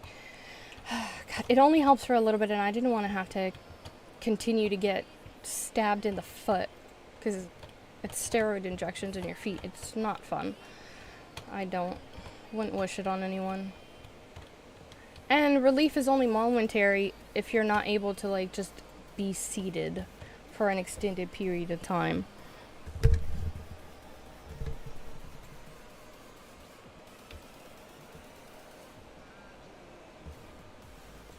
God, it only helps for a little bit, and I didn't want to have to continue to get stabbed in the foot, because it's steroid injections in your feet. It's not fun. Wouldn't wish it on anyone. And relief is only momentary if you're not able to like just be seated for an extended period of time.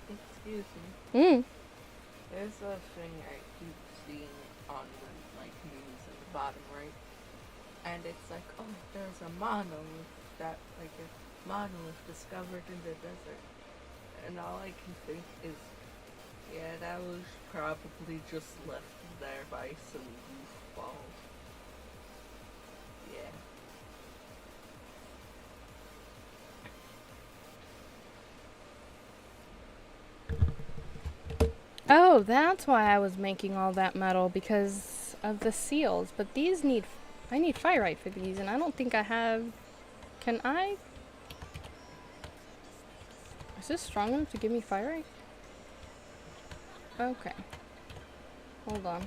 Excuse me. There's a thing I keep seeing on the like news at the bottom right, and it's like, oh, there's a monolith discovered in the desert, and all I can think is, yeah, that was probably just left there by some goofball. Yeah. Oh, that's why I was making all that metal, because of the seals. But these I need fyrite for these, and I don't think I have. Can I? Is this strong enough to give me fyrite? Okay. Hold on.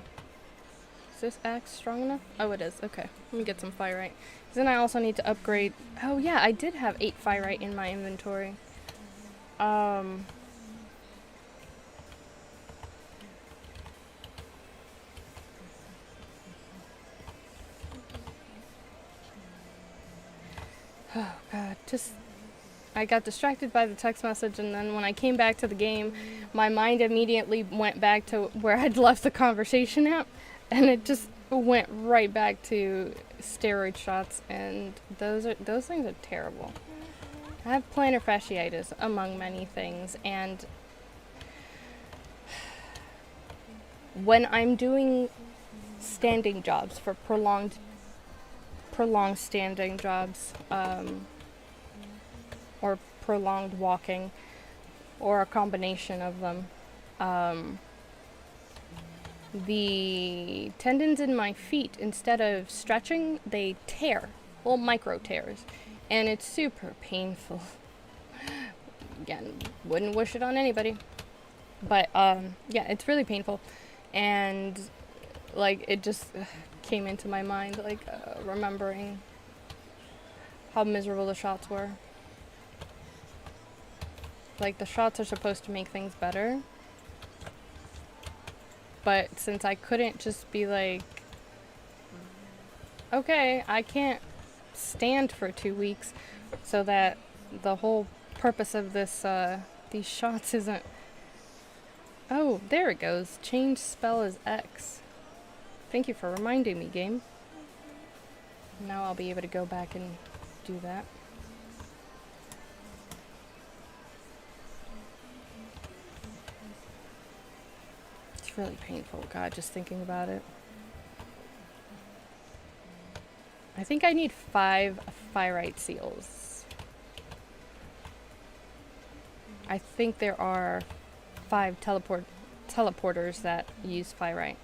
Is this axe strong enough? Oh, it is. Okay. Let me get some fyrite. Then I also need to upgrade. Oh, yeah, I did have 8 fyrite in my inventory. Oh god, I got distracted by the text message, and then when I came back to the game, my mind immediately went back to where I'd left the conversation at, and it just went right back to steroid shots, and those things are terrible. I have plantar fasciitis, among many things, and when I'm doing standing jobs for prolonged standing jobs, or prolonged walking, or a combination of them, the tendons in my feet, instead of stretching, they tear, little micro tears, and it's super painful. Again, wouldn't wish it on anybody, but yeah, it's really painful, and like it just came into my mind, like remembering how miserable the shots were. Like, the shots are supposed to make things better, but since I couldn't just be like, okay, I can't stand for 2 weeks, so that the whole purpose of this these shots isn't. Oh, there it goes. Change spell is X. Thank you for reminding me, game. Now I'll be able to go back and do that. It's really painful, God, just thinking about it. I think I need 5 Fyrite seals. I think there are 5 teleporters that use Fyrite.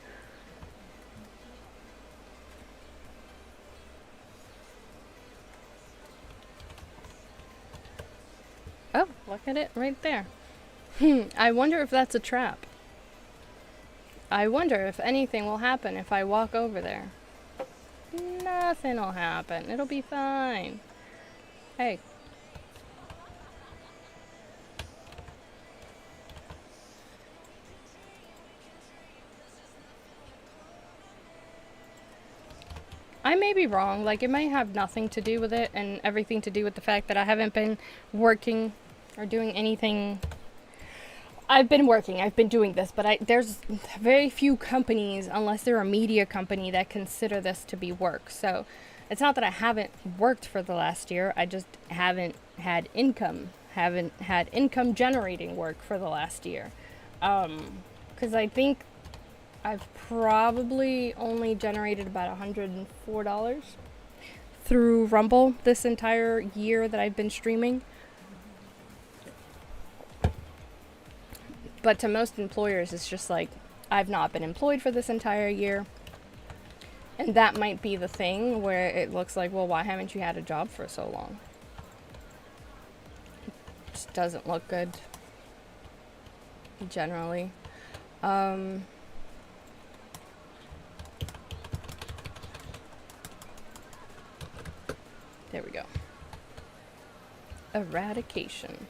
Oh, look at it right there. I wonder if that's a trap. I wonder if anything will happen if I walk over there. Nothing will happen. It'll be fine. Hey. I may be wrong. Like, it may have nothing to do with it and everything to do with the fact that I haven't been working or doing anything. I've been working, I've been doing this, but there's very few companies, unless they're a media company, that consider this to be work. So it's not that I haven't worked for the last year, I just haven't had income generating work for the last year. Because I think I've probably only generated about $104 through Rumble this entire year that I've been streaming. But to most employers, it's just like, I've not been employed for this entire year. And that might be the thing where it looks like, well, why haven't you had a job for so long? It just doesn't look good, generally. There we go. Eradication.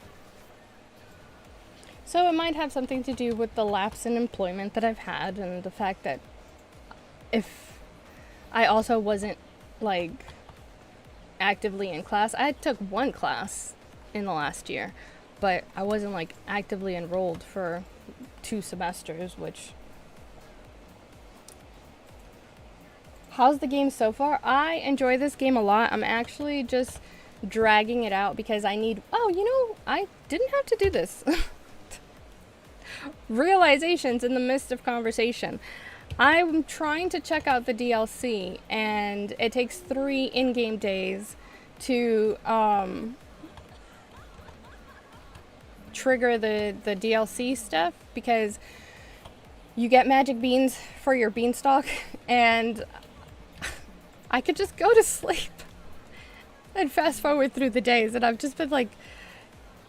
So it might have something to do with the lapse in employment that I've had, and the fact that if I also wasn't, like, actively in class. I took 1 class in the last year, but I wasn't, like, actively enrolled for 2 semesters, which... How's the game so far? I enjoy this game a lot. I'm actually just dragging it out because I need... Oh, you know, I didn't have to do this. Realizations in the midst of conversation. I'm trying to check out the DLC, and it takes 3 in-game days to trigger the DLC stuff, because you get magic beans for your beanstalk, and I could just go to sleep and fast forward through the days, and I've just been like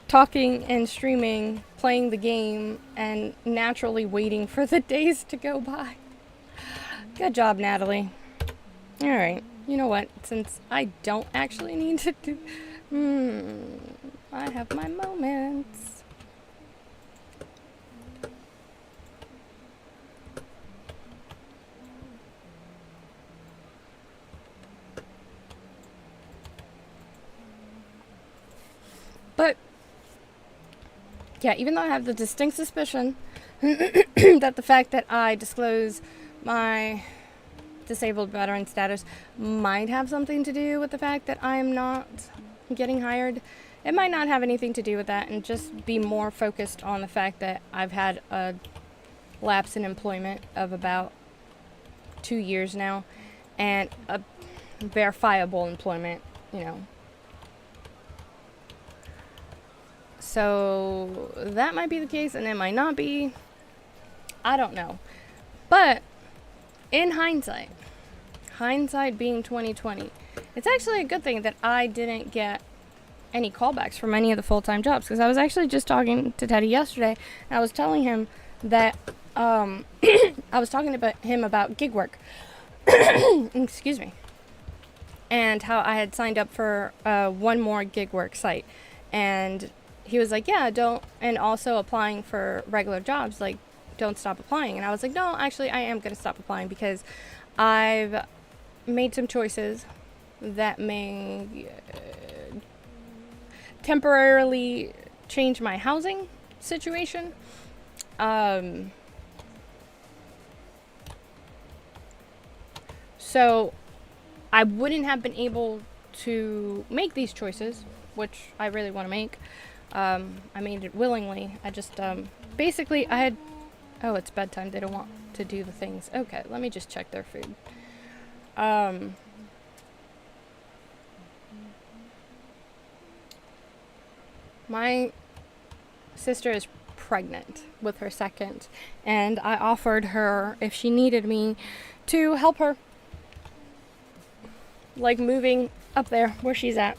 talking and streaming, playing the game, and naturally waiting for the days to go by. Good job, Natalie. Alright, you know what? Since I don't actually need to do... I have my moments. But... yeah, even though I have the distinct suspicion that the fact that I disclose my disabled veteran status might have something to do with the fact that I'm not getting hired. It might not have anything to do with that, and just be more focused on the fact that I've had a lapse in employment of about 2 years now, and a verifiable employment, you know. So that might be the case, and it might not be. I don't know. But in hindsight being 2020, it's actually a good thing that I didn't get any callbacks from any of the full-time jobs, because I was actually just talking to Teddy yesterday, and I was telling him that I was talking about him about gig work. Excuse me. And how I had signed up for one more gig work site, and he was like, yeah, don't, and also applying for regular jobs, like, don't stop applying. And I was like, no, actually I am going to stop applying, because I've made some choices that may temporarily change my housing situation. So I wouldn't have been able to make these choices, which I really want to make. I made it willingly. I just, basically I had, oh, it's bedtime. They don't want to do the things. Okay, let me just check their food. My sister is pregnant with her second, and I offered her, if she needed me, to help her, like, moving up there where she's at.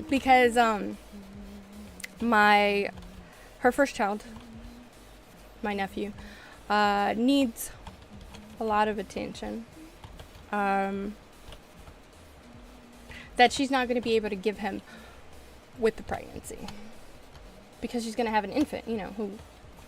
Because her first child, my nephew, needs a lot of attention that she's not going to be able to give him with the pregnancy, because she's going to have an infant, you know, who,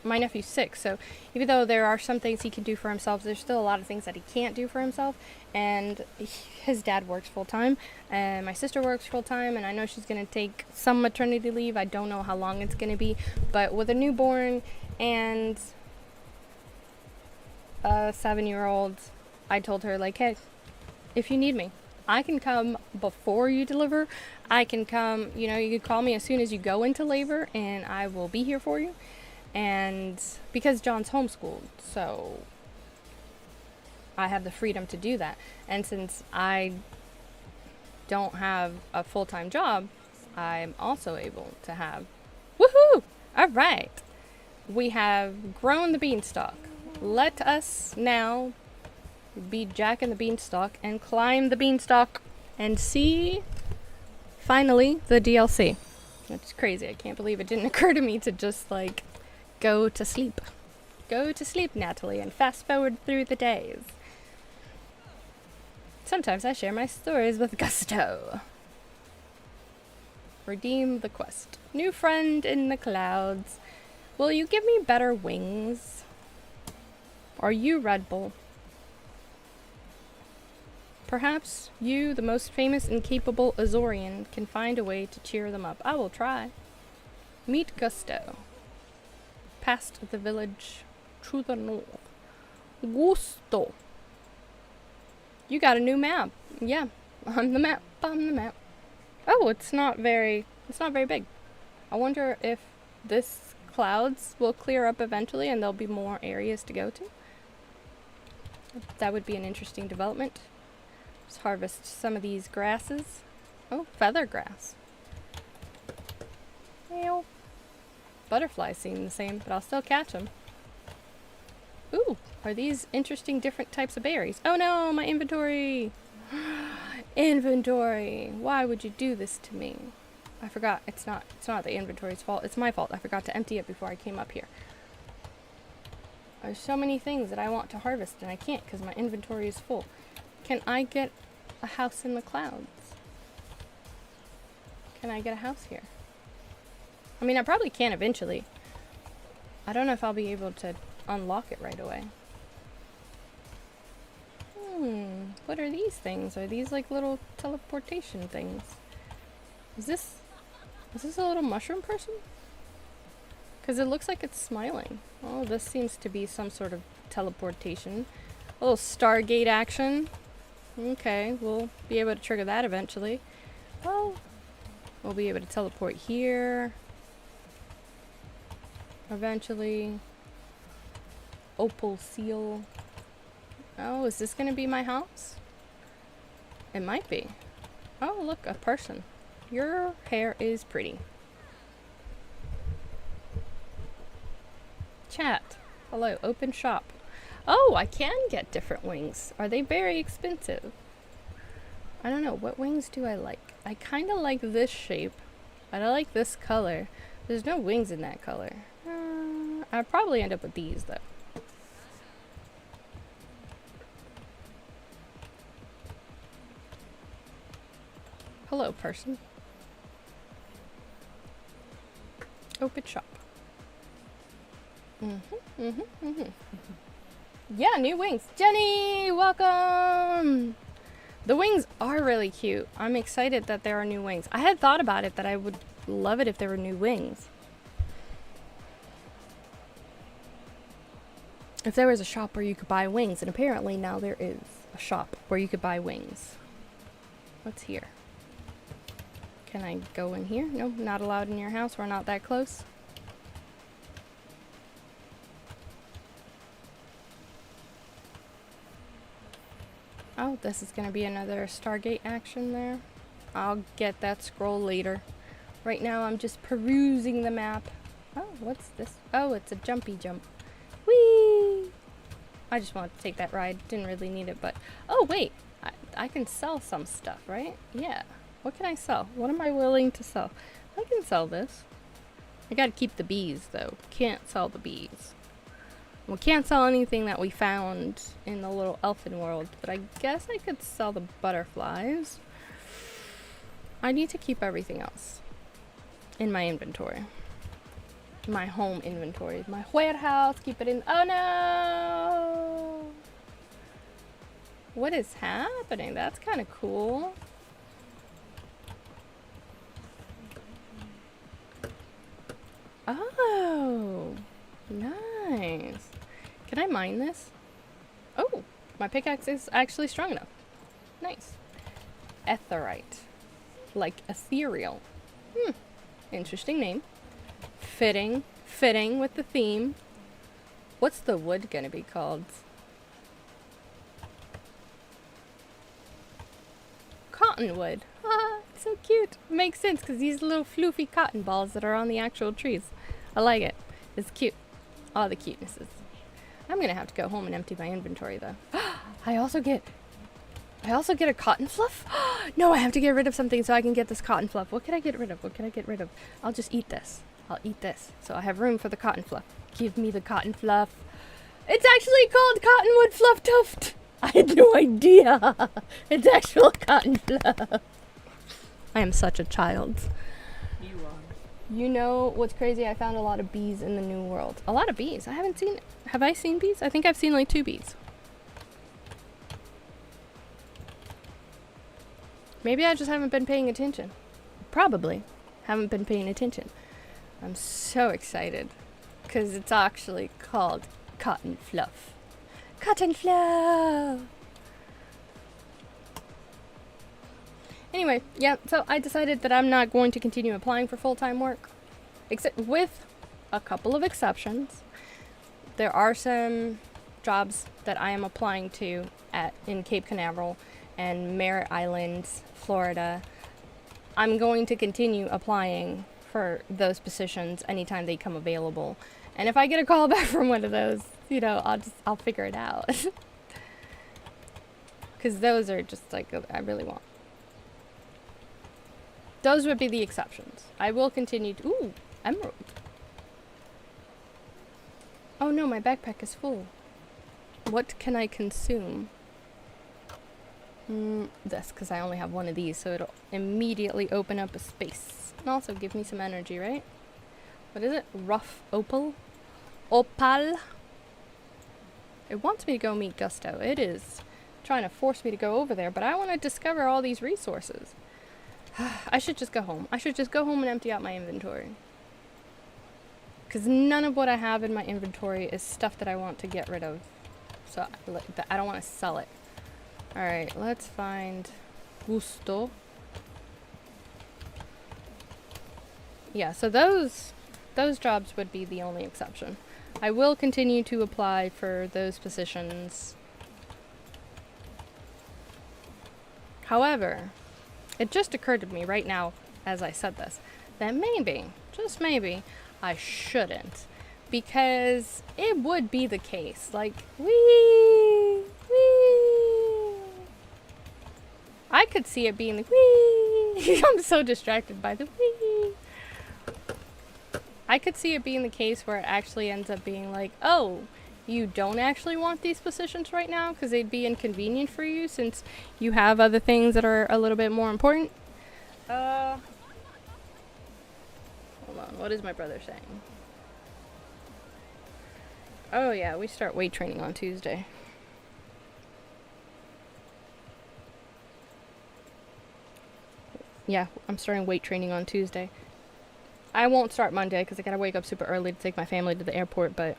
my nephew's 6, so even though there are some things he can do for himself, there's still a lot of things that he can't do for himself. And his dad works full-time, and my sister works full-time, and I know she's going to take some maternity leave. I don't know how long it's going to be, but with a newborn and a 7-year-old, I told her, like, hey, if you need me, I can come before you deliver. I can come, you know, you could call me as soon as you go into labor, and I will be here for you. And because John's homeschooled, so I have the freedom to do that. And since I don't have a full-time job, I'm also able to have, woohoo! All right. We have grown the beanstalk. Let us now be Jack and the Beanstalk and climb the beanstalk and see, finally, the DLC. It's crazy. I can't believe it didn't occur to me to just, like, go to sleep. Go to sleep, Natalie, and fast forward through the days. Sometimes I share my stories with gusto. Redeem the quest. New friend in the clouds. Will you give me better wings? Are you Red Bull? Perhaps you, the most famous and capable Azorian, can find a way to cheer them up. I will try. Meet Gusto. Past the village to the north. Gusto. You got a new map. Yeah, on the map. Oh, it's not very big. I wonder if this clouds will clear up eventually and there'll be more areas to go to. That would be an interesting development. Let's harvest some of these grasses. Oh, feather grass. Well, butterflies seem the same, but I'll still catch them. Ooh, are these interesting different types of berries? Oh no, my inventory! Inventory! Why would you do this to me? I forgot. It's not the inventory's fault. It's my fault. I forgot to empty it before I came up here. There's so many things that I want to harvest and I can't because my inventory is full. Can I get a house in the clouds? Can I get a house here? I mean, I probably can eventually. I don't know if I'll be able to unlock it right away. What are these things? Are these like little teleportation things? Is this a little mushroom person? Because it looks like it's smiling. Oh, this seems to be some sort of teleportation. A little Stargate action. Okay, we'll be able to trigger that eventually. Oh, we'll be able to teleport here. Eventually. Opal seal. Oh, is this gonna be my house? It might be. Oh, look, a person. Your hair is pretty. Chat. Hello, open shop. Oh, I can get different wings. Are they very expensive? I don't know. What wings do I like? I kind of like this shape. I like this color. There's no wings in that color. I'd probably end up with these, though. Hello, person. Open shop. Yeah, new wings. Jenny, welcome! The wings are really cute. I'm excited that there are new wings. I had thought about it that I would love it if there were new wings. If there was a shop where you could buy wings, and apparently now there is a shop where you could buy wings. What's here? Can I go in here? No, not allowed in your house. We're not that close. Oh, this is going to be another Stargate action there. I'll get that scroll later. Right now I'm just perusing the map. Oh, what's this? Oh, it's a jumpy jump. Whee! I just wanted to take that ride. Didn't really need it, but... Oh, wait. I can sell some stuff, right? Yeah. What can I sell? What am I willing to sell? I can sell this. I gotta keep the bees, though. Can't sell the bees. We can't sell anything that we found in the little elfin world, but I guess I could sell the butterflies. I need to keep everything else in my inventory. My home inventory. My warehouse. Keep it in... Oh, no! What is happening? That's kind of cool. Oh, nice. Can I mine this? Oh, my pickaxe is actually strong enough. Nice. Etherite. Like ethereal. Interesting name. Fitting with the theme. What's the wood gonna be called? Cottonwood. Ah, so cute. Makes sense because these little floofy cotton balls that are on the actual trees. I like it. It's cute. All the cutenesses. I'm gonna have to go home and empty my inventory though. I also get a cotton fluff? No, I have to get rid of something so I can get this cotton fluff. What can I get rid of? What can I get rid of? I'll just eat this. I'll eat this. So I have room for the cotton fluff. Give me the cotton fluff. It's actually called cottonwood fluff tuft. I had no idea. It's actual cotton fluff. I am such a child. You are. You know what's crazy? I found a lot of bees in the new world. A lot of bees. I haven't seen... Have I seen bees? I think I've seen like 2 bees. Maybe I just haven't been paying attention. Probably haven't been paying attention. I'm so excited because it's actually called cotton fluff. Cotton fluff! Anyway, yeah, so I decided that I'm not going to continue applying for full-time work. Except with a couple of exceptions. There are some jobs that I am applying to in Cape Canaveral and Merritt Islands, Florida. I'm going to continue applying for those positions anytime they come available. And if I get a call back from one of those, you know, I'll figure it out. Because those are just like, I really want. Those would be the exceptions. I will continue to, ooh, emerald. Oh no, my backpack is full. What can I consume? This, because I only have one of these, so it'll immediately open up a space. And also give me some energy, right? What is it? Rough opal? Opal? It wants me to go meet Gusto. It is trying to force me to go over there, but I want to discover all these resources. I should just go home. I should just go home and empty out my inventory. Because none of what I have in my inventory is stuff that I want to get rid of So I don't want to sell it. Alright, let's find Gusto. Yeah, so those jobs would be the only exception. I will continue to apply for those positions. However, it just occurred to me right now as I said this, that maybe, just maybe, I shouldn't. Because it would be the case. Like, wee. I could see it being the wee. I'm so distracted by the wee. I could see it being the case where it actually ends up being like, oh, you don't actually want these positions right now because they'd be inconvenient for you since you have other things that are a little bit more important. Hold on, what is my brother saying? Oh yeah, we start weight training on Tuesday. Yeah, I'm starting weight training on Tuesday. I won't start Monday because I gotta wake up super early to take my family to the airport, but...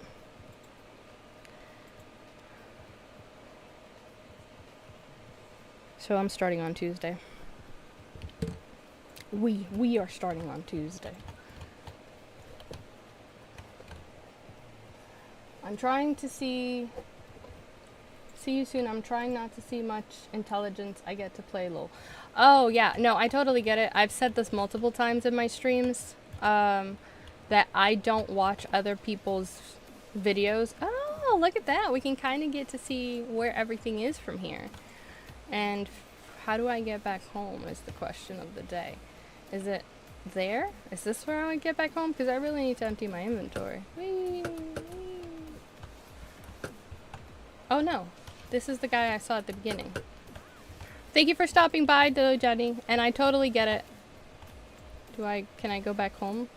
So I'm starting on Tuesday. We are starting on Tuesday. I'm trying to see you soon. I'm trying not to see much intelligence. I get to play LOL. Oh yeah, no, I totally get it. I've said this multiple times in my streams, that I don't watch other people's videos. Oh, look at that. We can kind of get to see where everything is from here. And how do I get back home is the question of the day. Is it there? Is this where I would get back home? Because I really need to empty my inventory. Whee! Oh no, this is the guy I saw at the beginning. Thank you for stopping by, though, Jenny. And I totally get it. Can I go back home?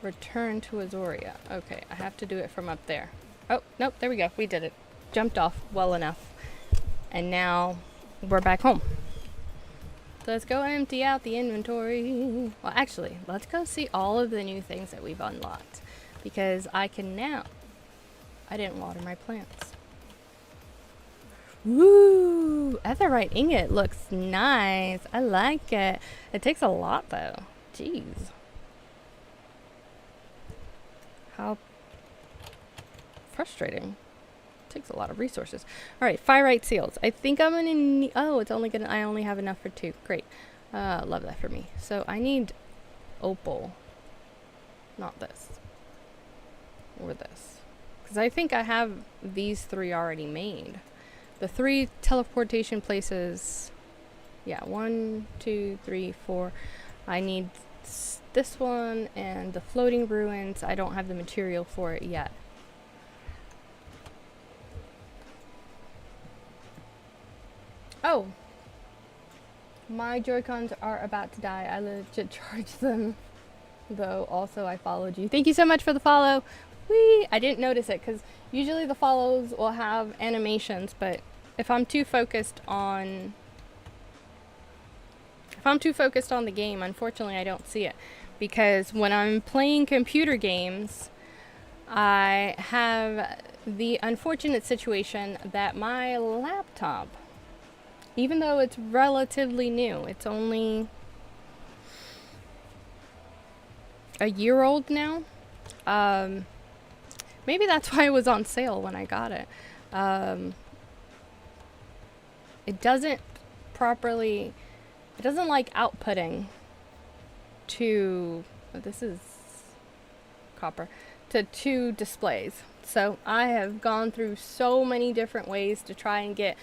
Return to Azoria. Okay, I have to do it from up there. Oh, nope, there we go. We did it. Jumped off well enough. And now we're back home. Let's go empty out the inventory. Well, actually, let's go see all of the new things that we've unlocked. Because I can now... I didn't water my plants. Woo! Etherite ingot looks nice. I like it. It takes a lot, though. Jeez. How frustrating. It takes a lot of resources. Alright, Firite seals. I think I'm gonna need... Oh, it's only gonna... I only have enough for 2. Great. Love that for me. So, I need opal. Not this. Or this. Because I think I have these 3 already made. The 3 teleportation places... Yeah, 1, 2, 3, 4. I need this one and the floating ruins. I don't have the material for it yet. Oh! My Joy-Cons are about to die. I legit charged them. Though, also I followed you. Thank you so much for the follow! Whee! I didn't notice it because usually the follows will have animations, but if I'm too focused on the game, unfortunately I don't see it. Because when I'm playing computer games, I have the unfortunate situation that my laptop, even though it's relatively new, it's only a year old now. Maybe that's why it was on sale when I got it. It doesn't like outputting to, this is copper, to 2 displays. So I have gone through so many different ways to try and get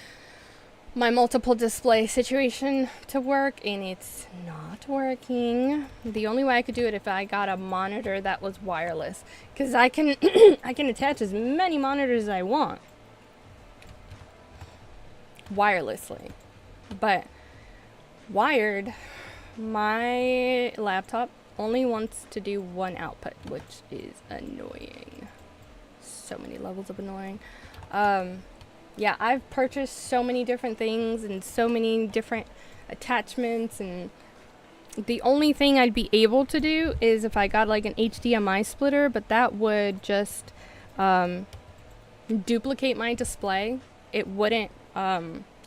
my multiple display situation to work, and it's not working. The only way I could do it if I got a monitor that was wireless, because I can I can attach as many monitors as I want wirelessly, but wired, my laptop only wants to do 1 output, which is annoying. So many levels of annoying. Yeah, I've purchased so many different things and so many different attachments, and The only thing I'd be able to do is if I got like an HDMI splitter, but that would just duplicate my display. It wouldn't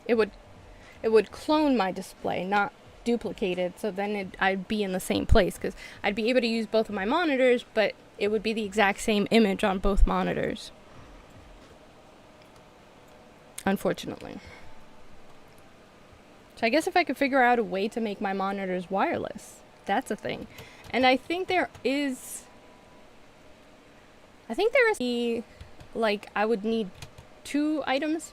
it would clone my display, not duplicate it, so then I'd be in the same place, because I'd be able to use both of my monitors, but it would be the exact same image on both monitors, unfortunately. So I guess if I could figure out a way to make my monitors wireless, that's a thing. And I think there is like I would need 2 items.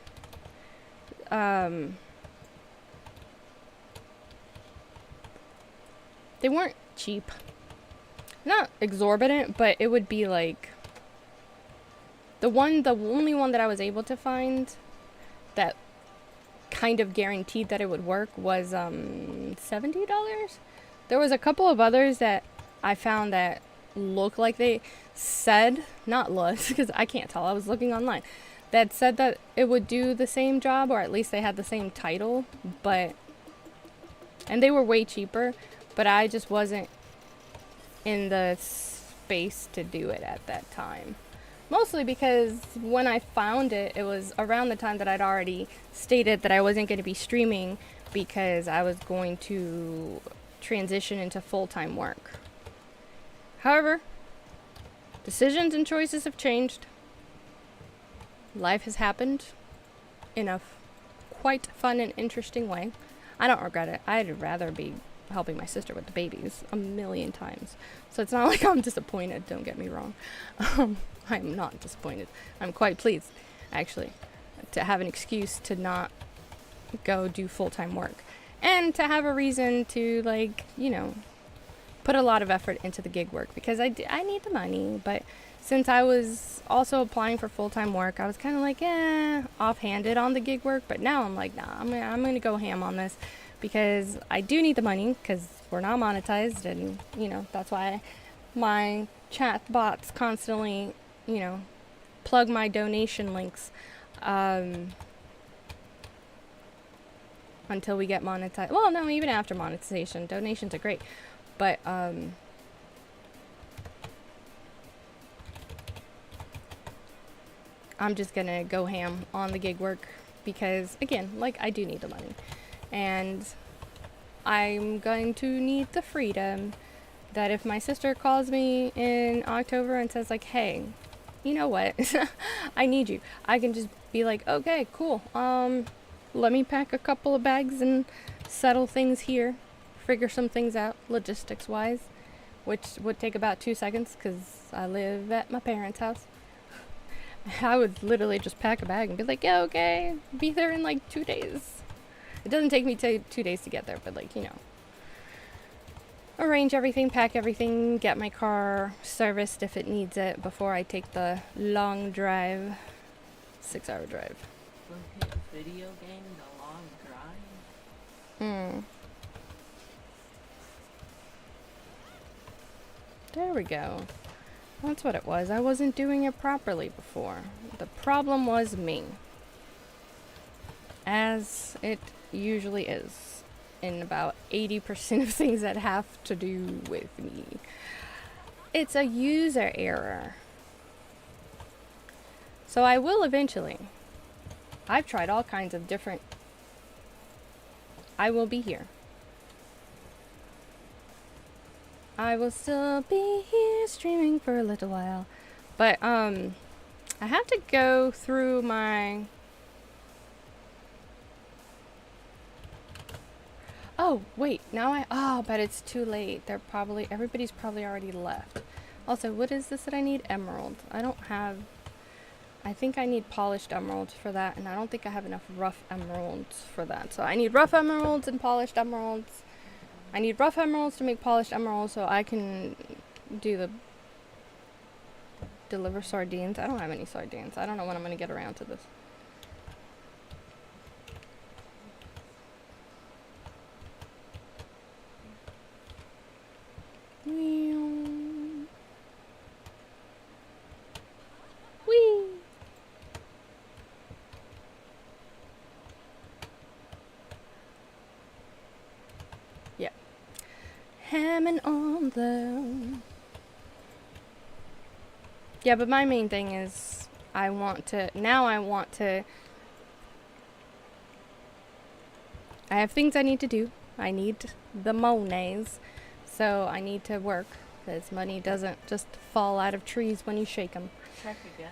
They weren't cheap. Not exorbitant, but it would be like the only one that I was able to find that kind of guaranteed that it would work was $70. There was a couple of others that I found that looked like they said, not looked, because I can't tell, I was looking online, that said that it would do the same job, or at least they had the same title, and they were way cheaper, but I just wasn't in the space to do it at that time. Mostly because when I found it, it was around the time that I'd already stated that I wasn't going to be streaming because I was going to transition into full-time work. However, decisions and choices have changed. Life has happened in a quite fun and interesting way. I don't regret it. I'd rather be helping my sister with the babies a million times. So it's not like I'm disappointed, don't get me wrong. I'm not disappointed. I'm quite pleased, actually, to have an excuse to not go do full-time work. And to have a reason to, like, you know, put a lot of effort into the gig work. Because I need the money. But since I was also applying for full-time work, I was kind of like, offhanded on the gig work. But now I'm like, nah, I'm going to go ham on this. Because I do need the money, because we're not monetized, and, you know, that's why my chat bots constantly, you know, plug my donation links until we get monetized. Well, no, even after monetization, donations are great. But, I'm just gonna go ham on the gig work, because, again, like, I do need the money. And I'm going to need the freedom that if my sister calls me in October and says, like, hey, you know what, I need you, I can just be like, okay, cool, let me pack a couple of bags and settle things here, figure some things out logistics wise, which would take about 2 seconds because I live at my parents' house. I would literally just pack a bag and be like, yeah, okay, be there in like 2 days. It doesn't take me 2 days to get there, but, like, you know, arrange everything, pack everything, get my car serviced if it needs it before I take the long drive, 6-hour drive. Video game, the long drive? There we go. That's what it was. I wasn't doing it properly before. The problem was me. As it usually is in about 80% of things that have to do with me. It's a user error. So I will eventually. I've tried all kinds of different... I will be here. I will still be here streaming for a little while. But, I have to go through my... Oh, wait, but it's too late. Everybody's probably already left. Also, what is this that I need? Emerald. I think I need polished emeralds for that, and I don't think I have enough rough emeralds for that. So I need rough emeralds and polished emeralds. I need rough emeralds to make polished emeralds so I can deliver sardines. I don't have any sardines. I don't know when I'm going to get around to this. Whee! Yeah. hamming on them. Yeah, but my main thing is I want to I have things I need to do. I need the monies, so I need to work, because money doesn't just fall out of trees when you shake them. Check again.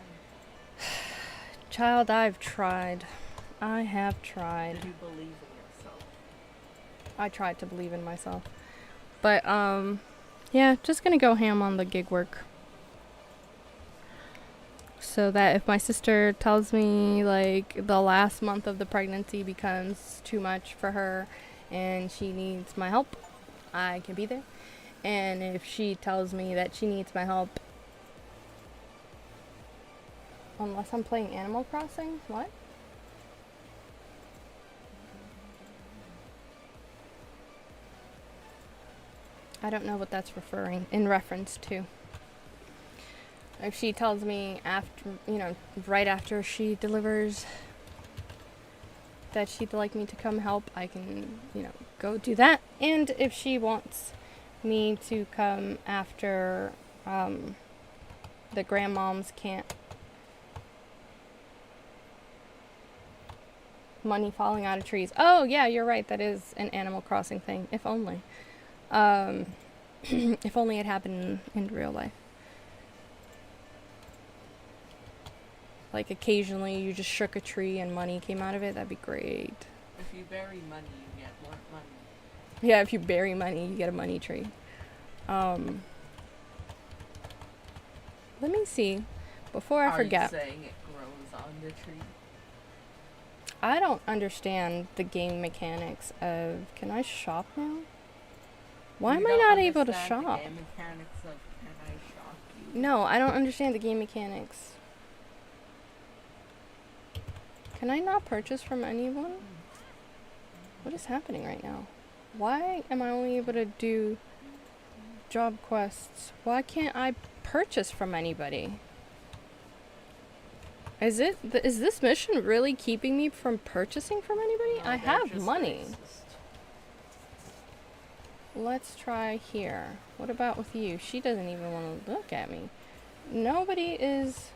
Child, I've tried. I have tried. Did you believe in yourself? I tried to believe in myself. But, yeah, just gonna go ham on the gig work. So that if my sister tells me, like, the last month of the pregnancy becomes too much for her and she needs my help, I can be there. And if she tells me that she needs my help, unless I'm playing Animal Crossing, what? I don't know what that's in reference to. If she tells me after, right after she delivers that she'd like me to come help, I can, go do that. And if she wants me to come after the grandmoms can't, money falling out of trees. Oh, yeah, you're right. That is an Animal Crossing thing. If only. If only it happened in real life. Like, occasionally you just shook a tree and money came out of it. That'd be great. If you bury money, you get more money. Yeah, if you bury money, you get a money tree. Let me see. Before I forget. Are you saying it grows on the tree? I don't understand the game mechanics of... Can I shop now? Why am I not able to shop? The game mechanics of can I shop you? No, I don't understand the game mechanics. Can I not purchase from anyone? What is happening right now? Why am I only able to do job quests? Why can't I purchase from anybody? Is this mission really keeping me from purchasing from anybody? No, I have money. Racist. Let's try here. What about with you? She doesn't even want to look at me. Nobody is...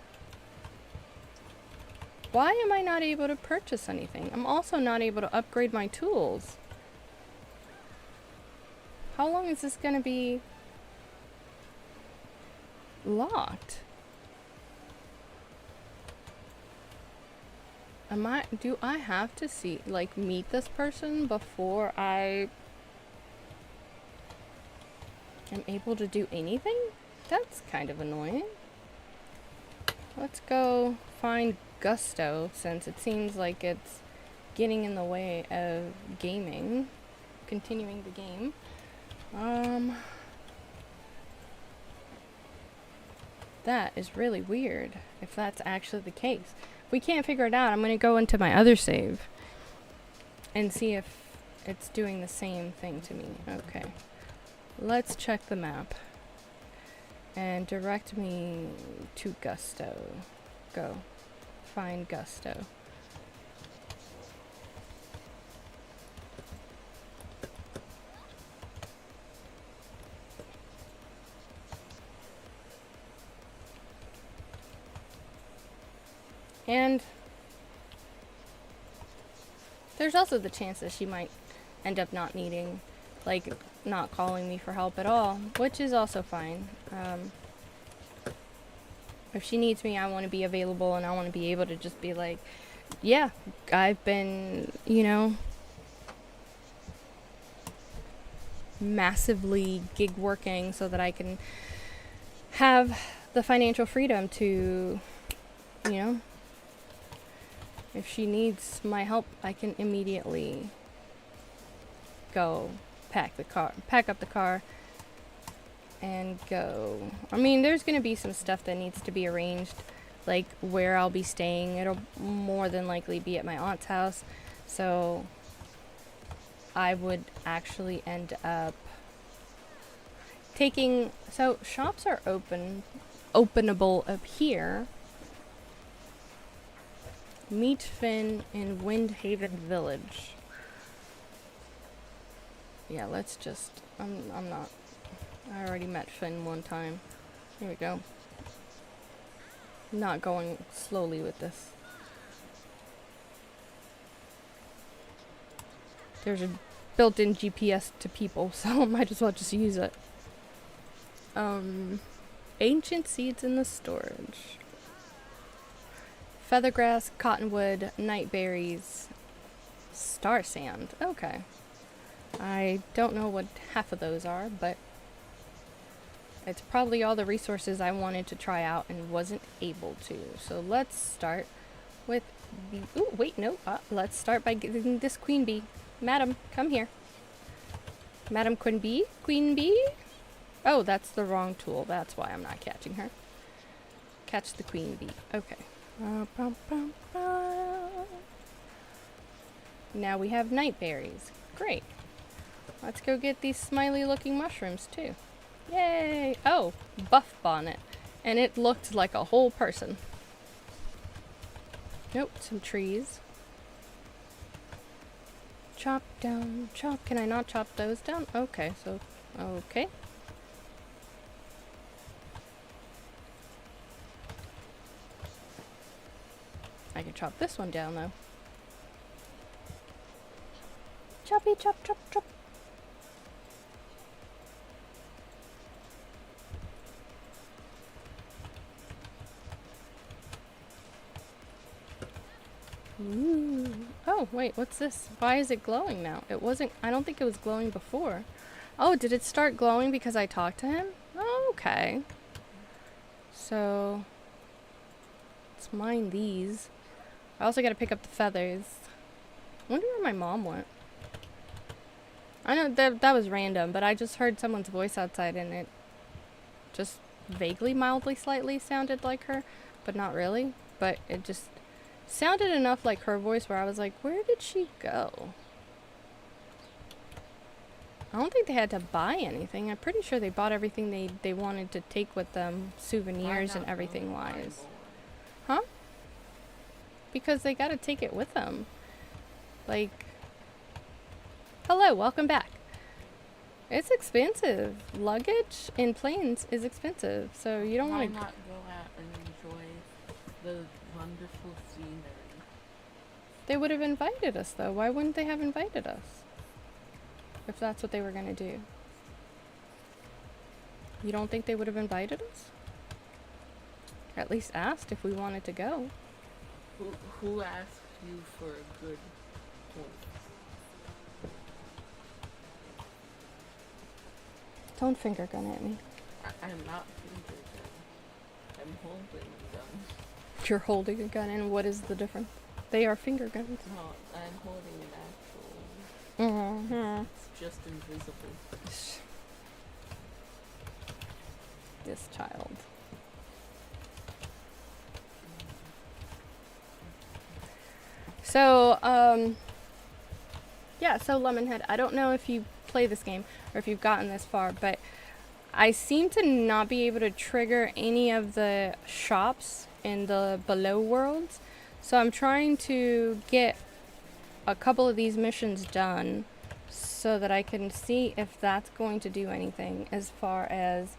Why am I not able to purchase anything? I'm also not able to upgrade my tools. How long is this gonna be locked? Do I have to meet this person before I am able to do anything? That's kind of annoying. Let's go find Gusto, since it seems like it's getting in the way of continuing the game. That is really weird, if that's actually the case. If we can't figure it out, I'm gonna go into my other save and see if it's doing the same thing to me. Okay. Let's check the map. And direct me to Gusto. Go. Find Gusto. And there's also the chance that she might end up not calling me for help at all, which is also fine. If she needs me, I want to be available, and I want to be able to just be like, yeah, I've been, massively gig working so that I can have the financial freedom to, if she needs my help, I can immediately go pack up the car and go. I mean, there's gonna be some stuff that needs to be arranged, like where I'll be staying. It'll more than likely be at my aunt's house, so I would actually end up taking... So, shops are openable up here. Meet Finn in Windwaven Village. Yeah, let's just... I'm not... I already met Finn one time. Here we go. Not going slowly with this. There's a built-in GPS to people, so I might as well just use it. Ancient seeds in the storage. Feathergrass, cottonwood, nightberries, star sand. Okay. I don't know what half of those are, but it's probably all the resources I wanted to try out and wasn't able to. So let's start with the... Ooh, wait, no. Let's start by getting this queen bee. Madam, come here. Madam Queen Bee? Queen Bee? Oh, that's the wrong tool. That's why I'm not catching her. Catch the queen bee. Okay. Now we have nightberries. Great. Let's go get these smiley looking mushrooms too. Yay! Oh, buff bonnet. And it looked like a whole person. Nope, some trees. Chop down, chop. Can I not chop those down? Okay, so, okay. I can chop this one down though. Choppy chop chop chop. Ooh. Oh, wait, what's this? Why is it glowing now? It wasn't, I don't think it was glowing before. Oh, did it start glowing because I talked to him? Oh, okay. So, let's mine these. I also gotta pick up the feathers. I wonder where my mom went. I know that was random, but I just heard someone's voice outside and it just vaguely, mildly, slightly sounded like her, but not really. But it just sounded enough like her voice where I was like, where did she go? I don't think they had to buy anything. I'm pretty sure they bought everything they wanted to take with them, souvenirs and everything wise. Huh? Because they gotta take it with them. Like, hello, welcome back. It's expensive. Luggage in planes is expensive, so you don't want to... Why not go out and enjoy the wonderful scenery? They would have invited us, though. Why wouldn't they have invited us? If that's what they were gonna do. You don't think they would have invited us? Or at least asked if we wanted to go. Who asked you for a good point? Don't finger gun at me. I'm not finger gun. I'm holding a gun. You're holding a gun, and what is the difference? They are finger guns. No, I'm holding an actual... Mm-hmm. It's just invisible. This child. So, yeah, so Lemonhead, I don't know if you play this game or if you've gotten this far, but I seem to not be able to trigger any of the shops in the below worlds. So I'm trying to get a couple of these missions done so that I can see if that's going to do anything as far as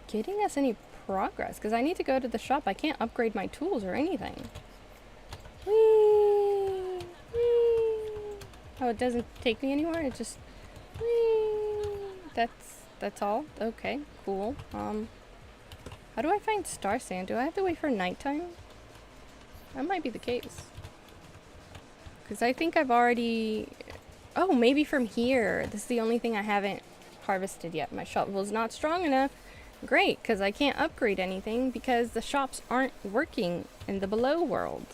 getting us any progress, because I need to go to the shop. I can't upgrade my tools or anything. Whee! Whee! Oh, it doesn't take me anywhere. It just whee! That's all. Okay, cool. How do I find star sand? Do I have to wait for nighttime? That might be the case. Because I think I've already... Oh, maybe from here. This is the only thing I haven't harvested yet. My shovel's not strong enough. Great, because I can't upgrade anything because the shops aren't working in the below world.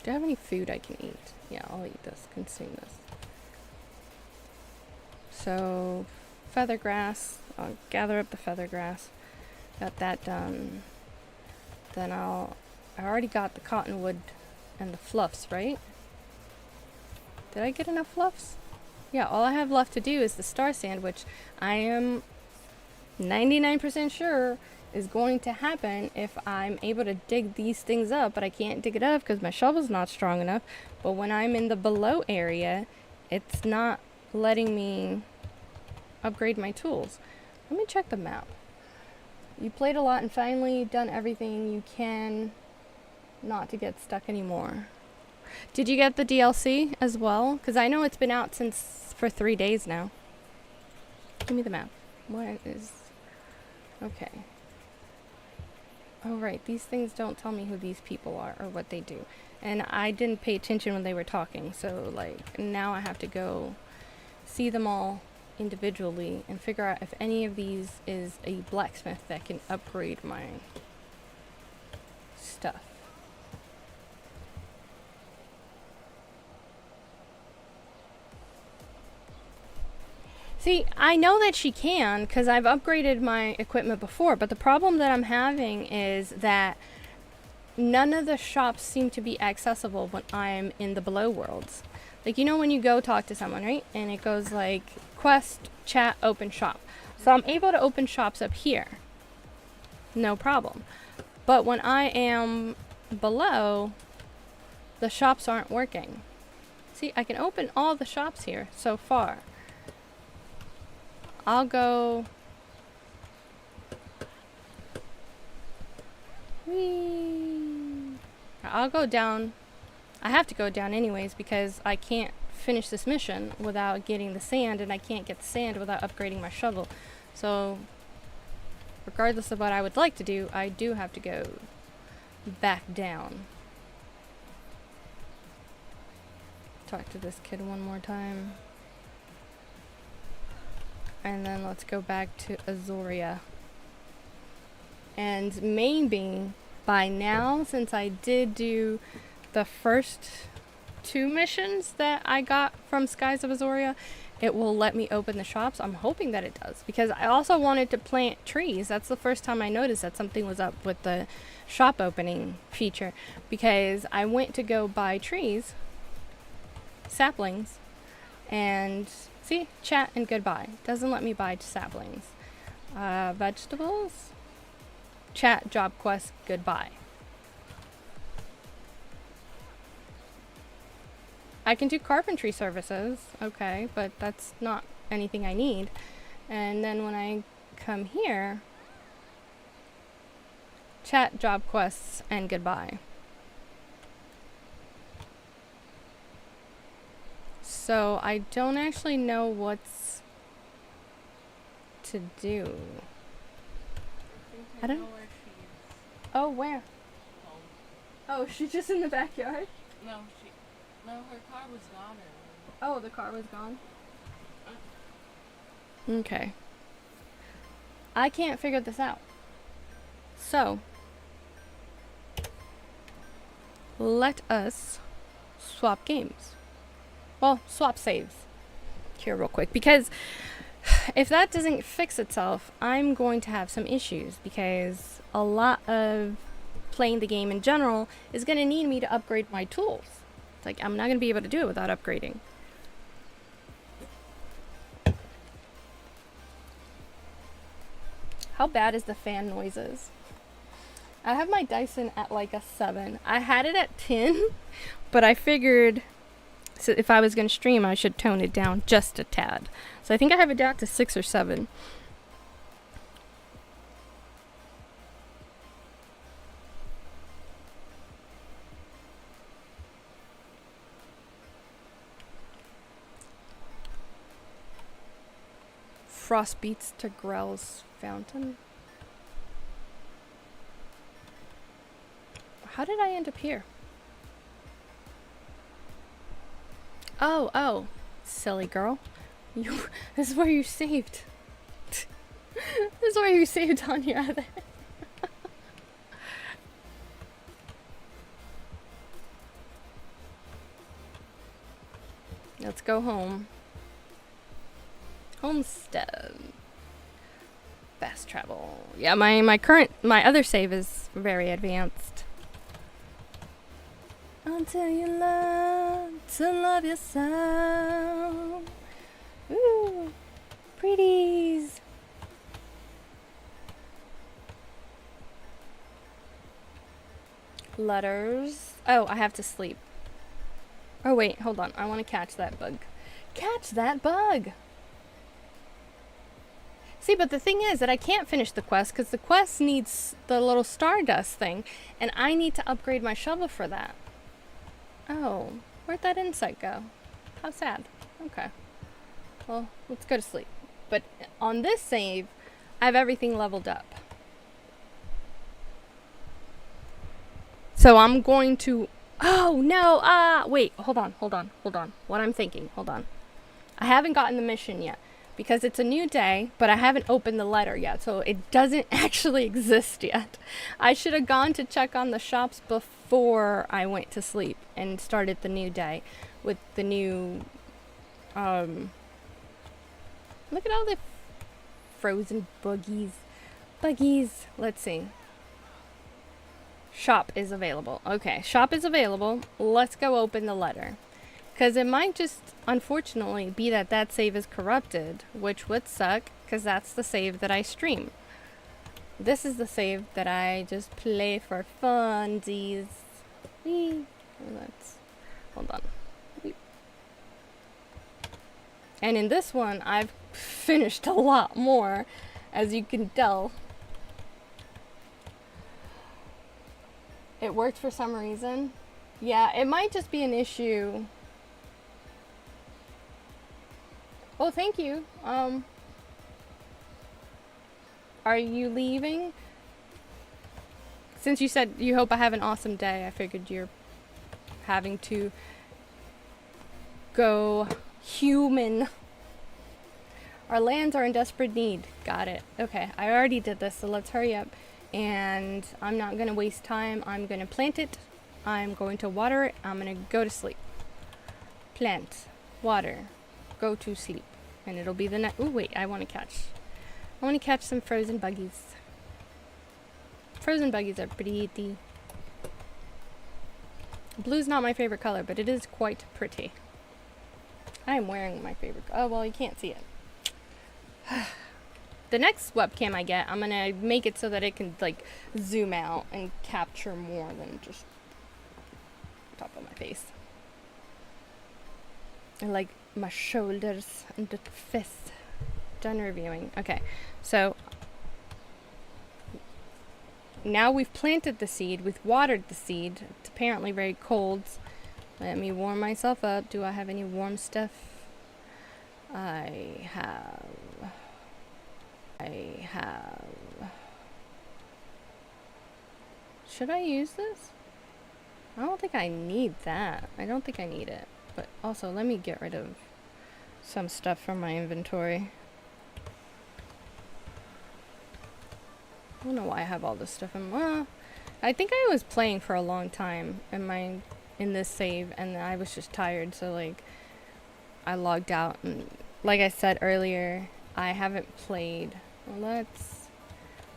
Do I have any food I can eat? Yeah, I'll eat this, consume this. So, feathergrass. I'll gather up the feathergrass. Got that done. Then I already got the cottonwood and the fluffs, right? Did I get enough fluffs? Yeah, all I have left to do is the star sand, which I am 99% sure is going to happen if I'm able to dig these things up, but I can't dig it up because my shovel's not strong enough. But when I'm in the below area, it's not letting me upgrade my tools. Let me check the map. You played a lot and finally done everything you can not to get stuck anymore. Did you get the DLC as well? Because I know it's been out for 3 days now. Give me the map. What is... Okay. Oh, right. These things don't tell me who these people are or what they do. And I didn't pay attention when they were talking. So, like, now I have to go see them all individually and figure out if any of these is a blacksmith that can upgrade my stuff. See, I know that she can because I've upgraded my equipment before, but the problem that I'm having is that none of the shops seem to be accessible when I'm in the below worlds. Like, you know when you go talk to someone, right? And it goes like, quest, chat, open shop. So I'm able to open shops up here. No problem. But when I am below, the shops aren't working. See, I can open all the shops here so far. I'll go... Whee! I'll go down. I have to go down anyways because I can't finish this mission without getting the sand, and I can't get the sand without upgrading my shovel. So, regardless of what I would like to do, I do have to go back down. Talk to this kid one more time. And then let's go back to Azoria. And maybe by now, since I did do the first 2 missions that I got from Skies of Azoria, it will let me open the shops. I'm hoping that it does, because I also wanted to plant trees. That's the first time I noticed that something was up with the shop opening feature, because I went to go buy trees, saplings, and see, chat and goodbye. Doesn't let me buy saplings. Vegetables, chat, job quest, goodbye. I can do carpentry services, okay, but that's not anything I need. And then when I come here, chat, job quests, and goodbye. So I don't actually know what's to do. I don't know where she is. Oh, where? Home. Oh, she's just in the backyard? No, her car was gone earlier. Oh, the car was gone? Okay. I can't figure this out. So, let us swap games. Well, swap saves here real quick, because if that doesn't fix itself, I'm going to have some issues, because a lot of playing the game in general is going to need me to upgrade my tools. It's like, I'm not going to be able to do it without upgrading. How bad is the fan noises? I have my Dyson at like a 7. I had it at 10, but I figured... So if I was going to stream, I should tone it down just a tad. So I think I have it down to 6 or 7. Frost beats to Grell's fountain. How did I end up here? Oh, silly girl. This is where you saved. This is where you saved on your other. Let's go home. Homestead. Fast travel. Yeah, my other save is very advanced. Until you learn to love yourself. Ooh, pretties. Letters. Oh, I have to sleep. Oh wait, hold on. I want to catch that bug. Catch that bug! See, but the thing is that I can't finish the quest because the quest needs the little stardust thing, and I need to upgrade my shovel for that. Oh, where'd that insight go? How sad. Okay. Well, let's go to sleep. But on this save, I have everything leveled up. So I'm going to... Oh, no! Wait, hold on. What I'm thinking, hold on. I haven't gotten the mission yet. Because it's a new day, but I haven't opened the letter yet, so it doesn't actually exist yet. I should have gone to check on the shops before I went to sleep and started the new day with the new, look at all the frozen buggies. Let's see. Shop is available. Okay, shop is available. Let's go open the letter. Because it might just, unfortunately, be that that save is corrupted, which would suck, because that's the save that I stream. This is the save that I just play for funsies. Let's, hold on. And in this one, I've finished a lot more, as you can tell. It worked for some reason. Yeah, it might just be an issue. Oh, thank you. Are you leaving? Since you said you hope I have an awesome day, I figured you're having to go human. Our lands are in desperate need. Got it. Okay, I already did this, so let's hurry up. And I'm not going to waste time. I'm going to plant it. I'm going to water it. I'm going to go to sleep. Plant. Water. Go to sleep. And it'll be the next... Ooh, wait, I want to catch some frozen buggies. Frozen buggies are pretty. Blue's not my favorite color, but it is quite pretty. I am wearing my favorite... Oh, well, you can't see it. The next webcam I get, I'm going to make it so that it can, like, zoom out and capture more than just top of my face. And, like, my shoulders and the fist. Done reviewing. Okay, so now we've planted the seed, we've watered the seed. It's apparently very cold. Let me warm myself up. Do I have any warm stuff? I have. Should I use this? I don't think I need that. I don't think I need it. But also, let me get rid of some stuff from my inventory. I don't know why I have all this stuff in. Well, I think I was playing for a long time in this save, and I was just tired, so like I logged out. And like I said earlier, I haven't played. Well,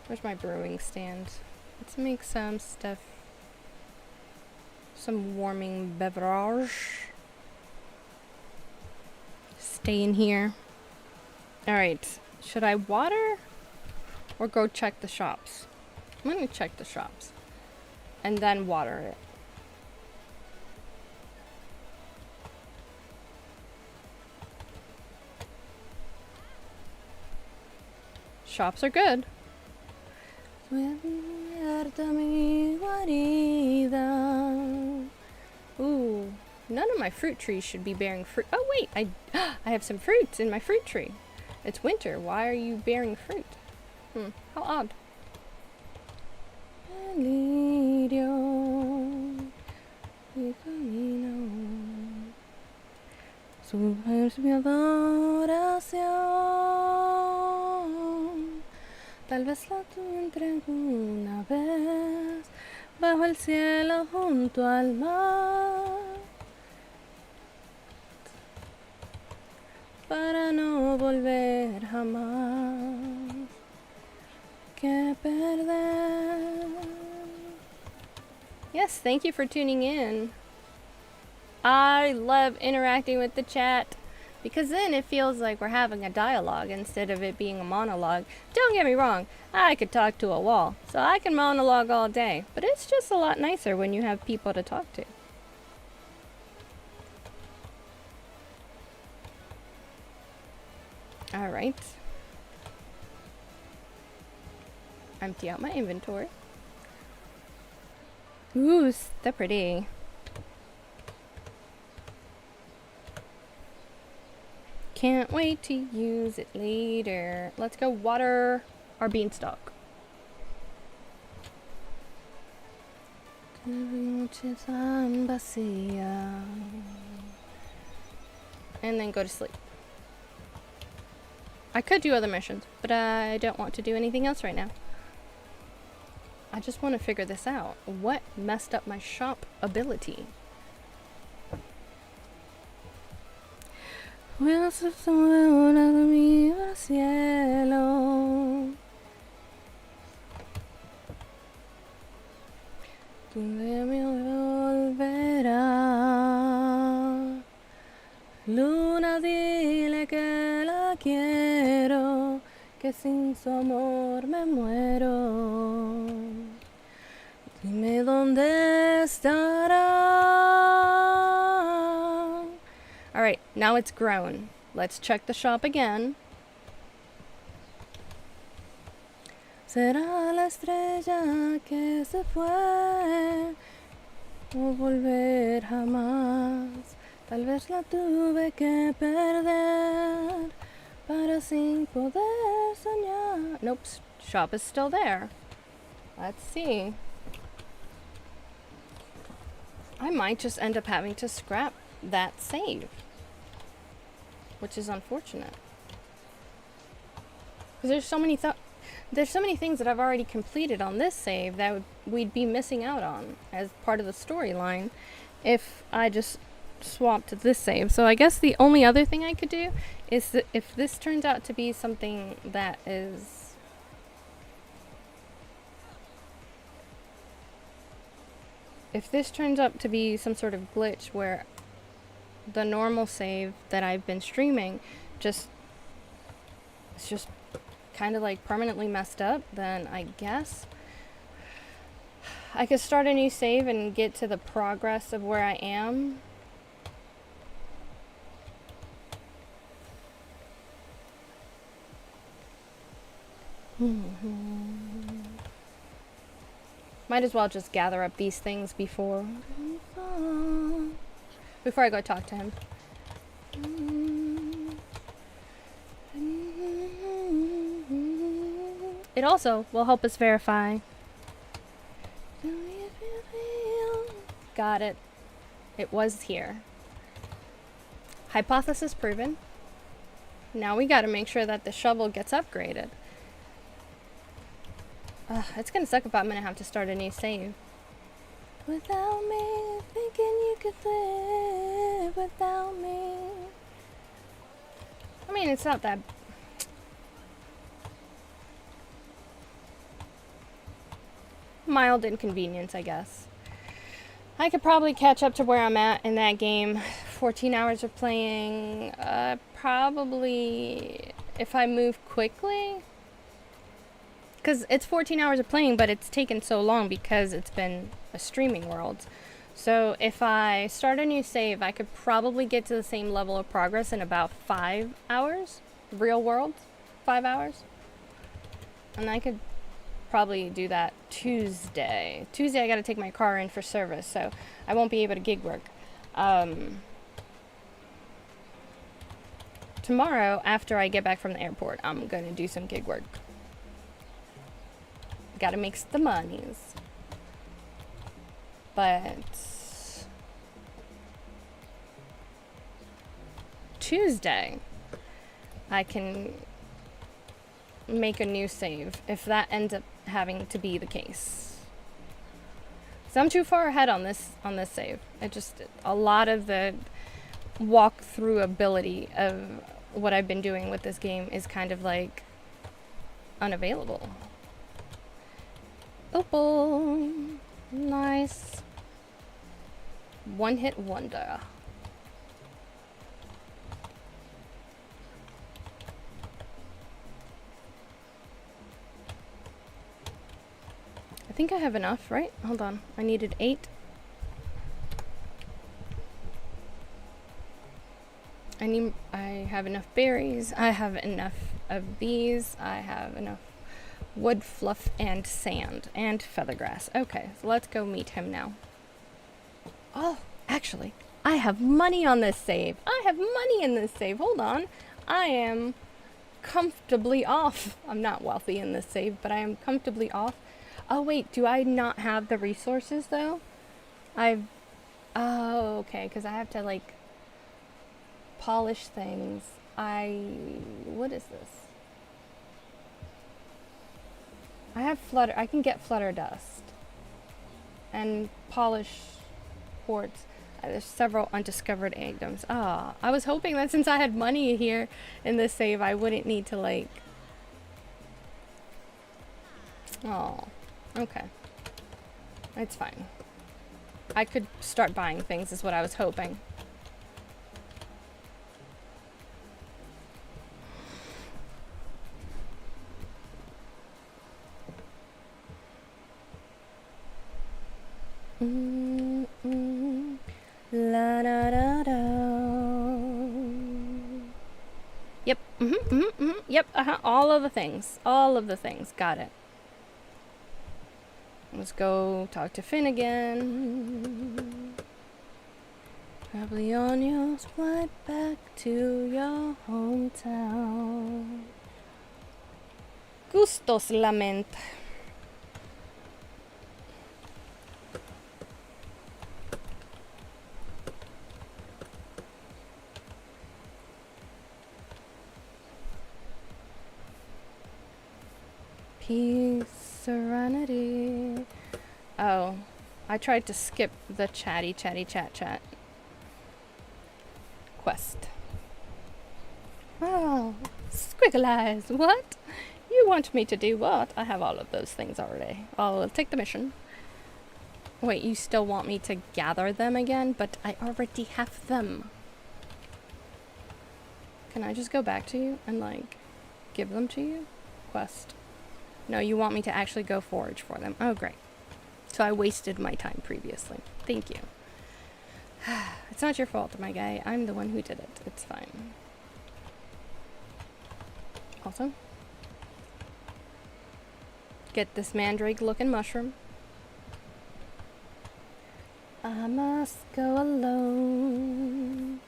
where's my brewing stand? Let's make some stuff. Some warming beverage. Stay in here. Alright. Should I water? Or go check the shops? I'm gonna check the shops. And then water it. Shops are good. Ooh, none of my fruit trees should be bearing fruit. Oh wait, I have some fruits in my fruit tree. It's winter. Why are you bearing fruit? How odd. Tal vez la encuentre una vez bajo el cielo junto al mar para no volver jamás que perder. Yes, thank you for tuning in. I love interacting with the chat. because then it feels like we're having a dialogue instead of it being a monologue. Don't get me wrong, I could talk to a wall, so I can monologue all day, but it's just a lot nicer when you have people to talk to. Alright. Empty out my inventory. Ooh, they're pretty. Can't wait to use it later. Let's go water our beanstalk. And then go to sleep. I could do other missions, but I don't want to do anything else right now. I just want to figure this out. What messed up my shop ability? Luna, dile que la quiero, que sin su amor me muero. Dime dónde estará. Alright, now it's grown. Let's check the shop again. Será la estrella que se fue, no volver jamás. Tal vez la tuve que perder para sin poder soñar. Nope, shop is still there. Let's see. I might just end up having to scrap that save, which is unfortunate. Because there's so many things that I've already completed on this save that we'd be missing out on as part of the storyline if I just swapped to this save. So I guess the only other thing I could do is that if this turns out to be something that is some sort of glitch where the normal save that I've been streaming it's just kind of like permanently messed up, then I guess I could start a new save and get to the progress of where I am. Might as well just gather up these things before I go talk to him. It also will help us verify. Got it. It was here. Hypothesis proven. Now we gotta make sure that the shovel gets upgraded. It's gonna suck if I'm gonna have to start a new save. Without me, thinking you could live without me. I mean, it's not that... mild inconvenience, I guess. I could probably catch up to where I'm at in that game. 14 hours of playing. Probably if I move quickly. Because it's 14 hours of playing, but it's taken so long because it's been a streaming world. So if I start a new save, I could probably get to the same level of progress in about 5 hours. Real world, 5 hours. And I could probably do that Tuesday. Tuesday I gotta take my car in for service, so I won't be able to gig work. Tomorrow, after I get back from the airport, I'm gonna do some gig work. Gotta make the monies. But Tuesday, I can make a new save if that ends up having to be the case. So I'm too far ahead on this save. A lot of the walkthrough ability of what I've been doing with this game is kind of like unavailable. Opal. Nice. One hit wonder. think I have enough, right? Hold on. I needed 8. I have enough berries. I have enough of these. I have enough wood, fluff, and sand, and feathergrass. Okay, so let's go meet him now. Oh, actually, I have money on this save. I have money in this save. Hold on. I am comfortably off. I'm not wealthy in this save, but I am comfortably off. Oh, wait, do I not have the resources, though? Oh, okay, because I have to, like, polish things. What is this? I have I can get flutter dust. And polish quartz. There's several undiscovered items. Ah, I was hoping that since I had money here in this save, I wouldn't need to, like... Oh, okay. It's fine. I could start buying things is what I was hoping. La da da da. Yep. Yep. All of the things. All of the things. Got it. Let's go talk to Finn again. Probably on your flight back to your hometown. Gustos lament. Peace, serenity. Oh, I tried to skip the chatty chat quest. Oh, squiggle eyes, what? You want me to do what? I have all of those things already. I'll take the mission. Wait, you still want me to gather them again? But I already have them. Can I just go back to you and, like, give them to you? Quest. No, you want me to actually go forage for them. Oh, great. So I wasted my time previously. Thank you. It's not your fault, my guy. I'm the one who did it. It's fine. Also, get this mandrake-looking mushroom. I must go alone.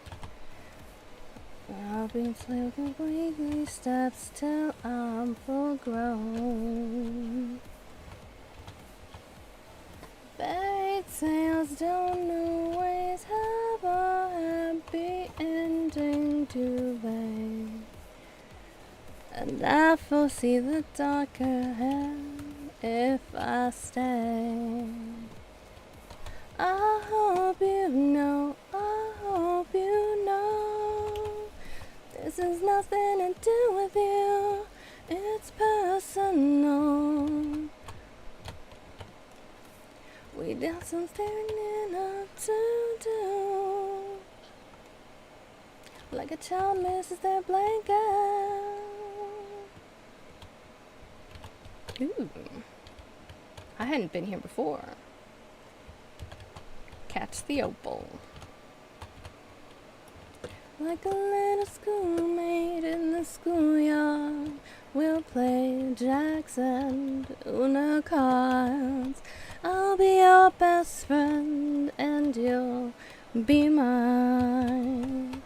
I'll be taking weekly steps till I'm full grown. Fairy tales don't always have a happy ending, do they? And I foresee the dark ahead if I stay. I hope you know, I hope you know, this has nothing to do with you, it's personal. We got something enough to do, like a child misses their blanket. Ooh, I hadn't been here before. Catch the opal. Like a little schoolmate in the schoolyard, we'll play jacks and Uno cards. I'll be your best friend and you'll be mine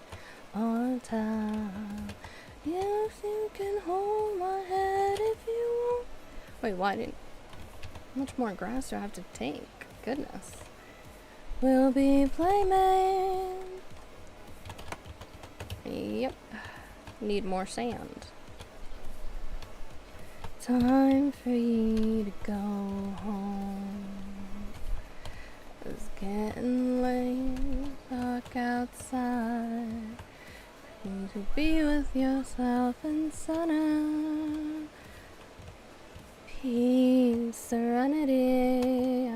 all the time. Yes, you can hold my head if you want. Wait, why didn't... How much more grass do I have to take? Goodness. We'll be playmates. Yep. Need more sand. Time for you to go home. It's getting late, dark outside. Need to be with yourself and Sana. Peace, serenity.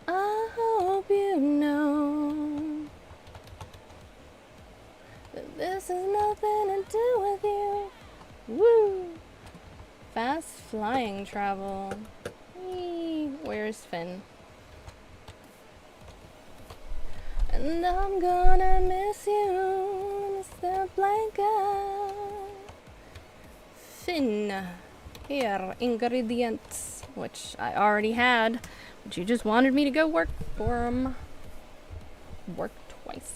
I hope you know that this has nothing to do with you. Woo! Fast flying travel. Whee! Where's Finn? And I'm gonna miss you, Mr. Blanca. Finn. Here, ingredients, which I already had, but you just wanted me to go work for 'em. Work twice.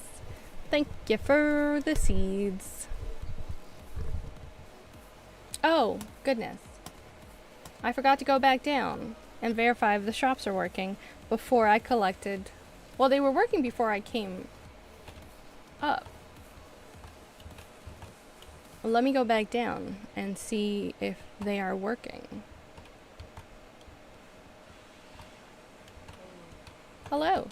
Thank you for the seeds. Oh, goodness. I forgot to go back down and verify if the shops are working before I collected. Well, they were working before I came up. Well, let me go back down and see if they are working. Hello.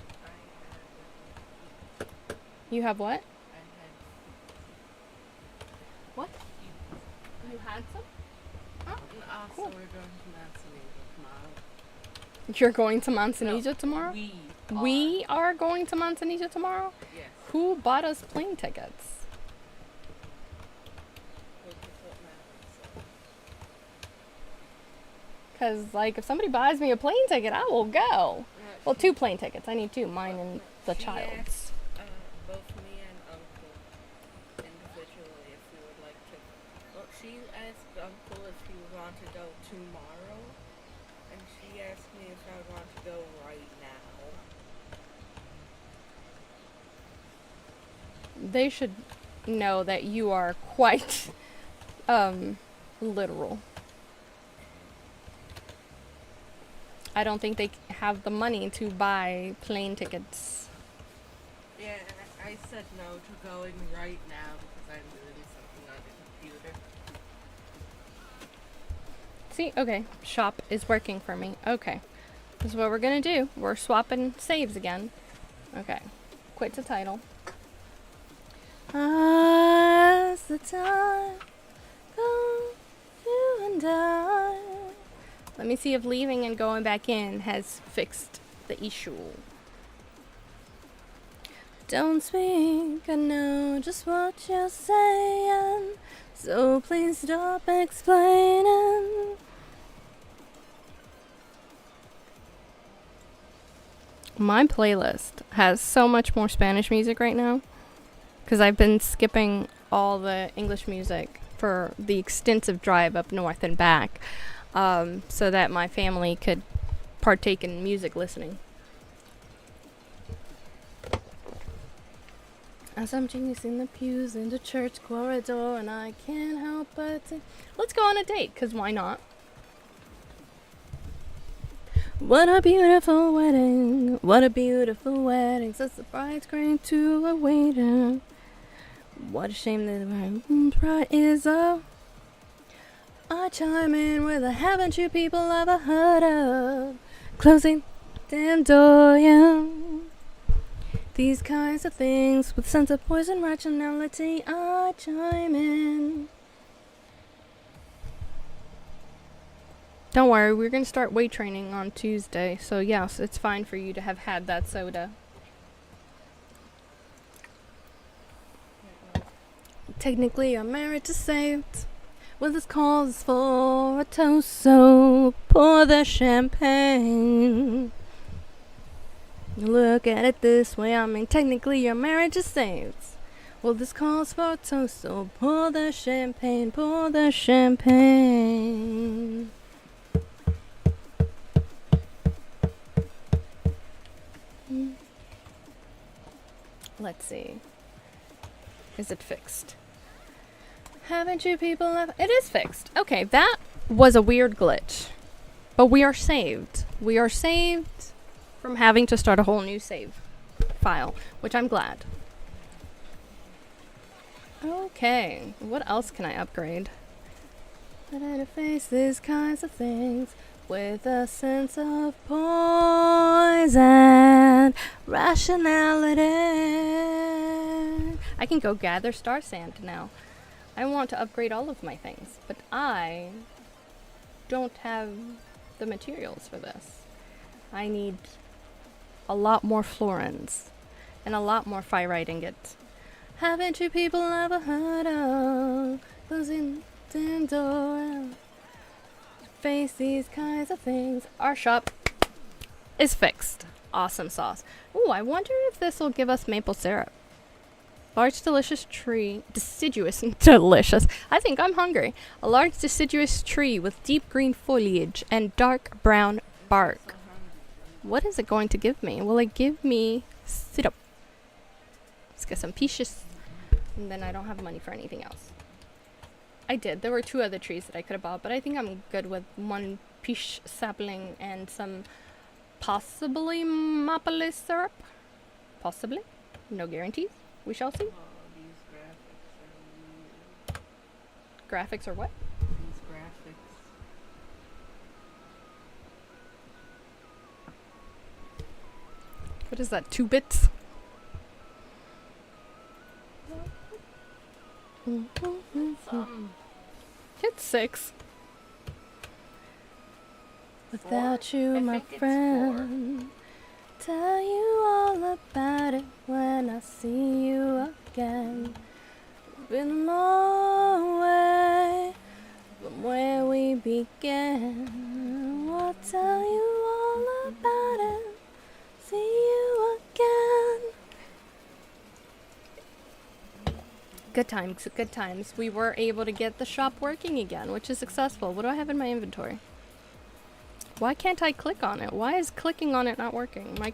You have what? What? You had some? Oh, cool. We're going to Manzanita tomorrow. You're going to Manzanita tomorrow? We are going to Manzanita tomorrow? Yes. Who bought us plane tickets? Because, like, if somebody buys me a plane ticket, I will go. Well, 2 plane tickets. I need 2, mine and the child's. Both me and Uncle individually if we would like to. Well, she asked Uncle if he would want to go tomorrow, and she asked me if I would want to go right now. They should know that you are quite, literal. I don't think they have the money to buy plane tickets. Yeah, I said no to going right now because I'm doing something on the computer. See, okay, shop is working for me. Okay, this is what we're gonna do. We're swapping saves again. Okay, quit the title. As the time goes, you and I. Let me see if leaving and going back in has fixed the issue. Don't speak, I know just what you're saying, so please stop explaining. My playlist has so much more Spanish music right now, because I've been skipping all the English music for the extensive drive up north and back. So that my family could partake in music listening. As I'm chasing the pews in the church corridor, and I can't help but sing. Let's go on a date, 'cause why not? What a beautiful wedding, what a beautiful wedding, says the bride's going to a waiter. What a shame that my bride is a... I chime in with a haven't you people ever heard of closing damn door, yeah. These kinds of things with sense of poison rationality, I chime in. Don't worry, we're gonna start weight training on Tuesday, so yes, it's fine for you to have had that soda. Technically, your marriage is saved. Well, this calls for a toast, so pour the champagne. Look at it this way, I mean, technically your marriage is saved. Well, this calls for a toast, so pour the champagne, pour the champagne. Let's see. Is it fixed? Haven't you people left? It is fixed. Okay, that was a weird glitch. But we are saved. We are saved from having to start a whole new save file, which I'm glad. Okay, what else can I upgrade? But I face these kinds of things with a sense of poise and rationality. I can go gather star sand now. I want to upgrade all of my things, but I don't have the materials for this. I need a lot more florins and a lot more fyrite ingots. Haven't you people ever heard of closing the door? Face these kinds of things. Our shop is fixed. Awesome sauce. Ooh, I wonder if this will give us maple syrup. Large delicious tree, deciduous and delicious. I think I'm hungry. A large deciduous tree with deep green foliage and dark brown bark. What is it going to give me? Will it give me syrup? Let's get some peaches. And then I don't have money for anything else. I did. There were 2 other trees that I could have bought, but I think I'm good with 1 peach sapling and some possibly maple syrup. Possibly. No guarantees. We shall see. Oh, these graphics are weird. Graphics are what? These graphics. What is that? 2 bits? It's 6. Without you, my friend. Tell you all about it when I see you again. Been a long way from where we began. I'll tell you all about it. See you again. Good times, good times. We were able to get the shop working again, which is successful. What do I have in my inventory? Why can't I click on it? Why is clicking on it not working? My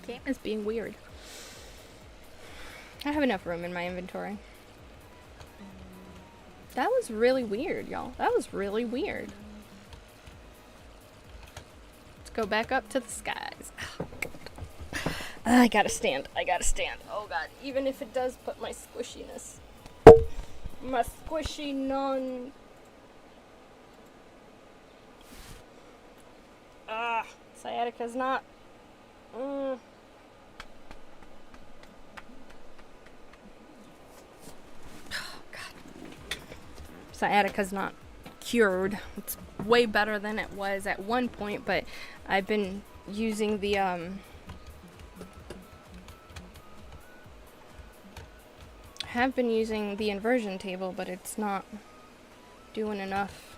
game is being weird. I have enough room in my inventory. That was really weird, y'all. That was really weird. Let's go back up to the skies. I gotta stand. I gotta stand. Oh god. Even if it does put my squishiness. My squishy non... Sciatica's not... Oh, God. Sciatica's not cured. It's way better than it was at one point, but I've been using the, have been using the inversion table, but it's not doing enough.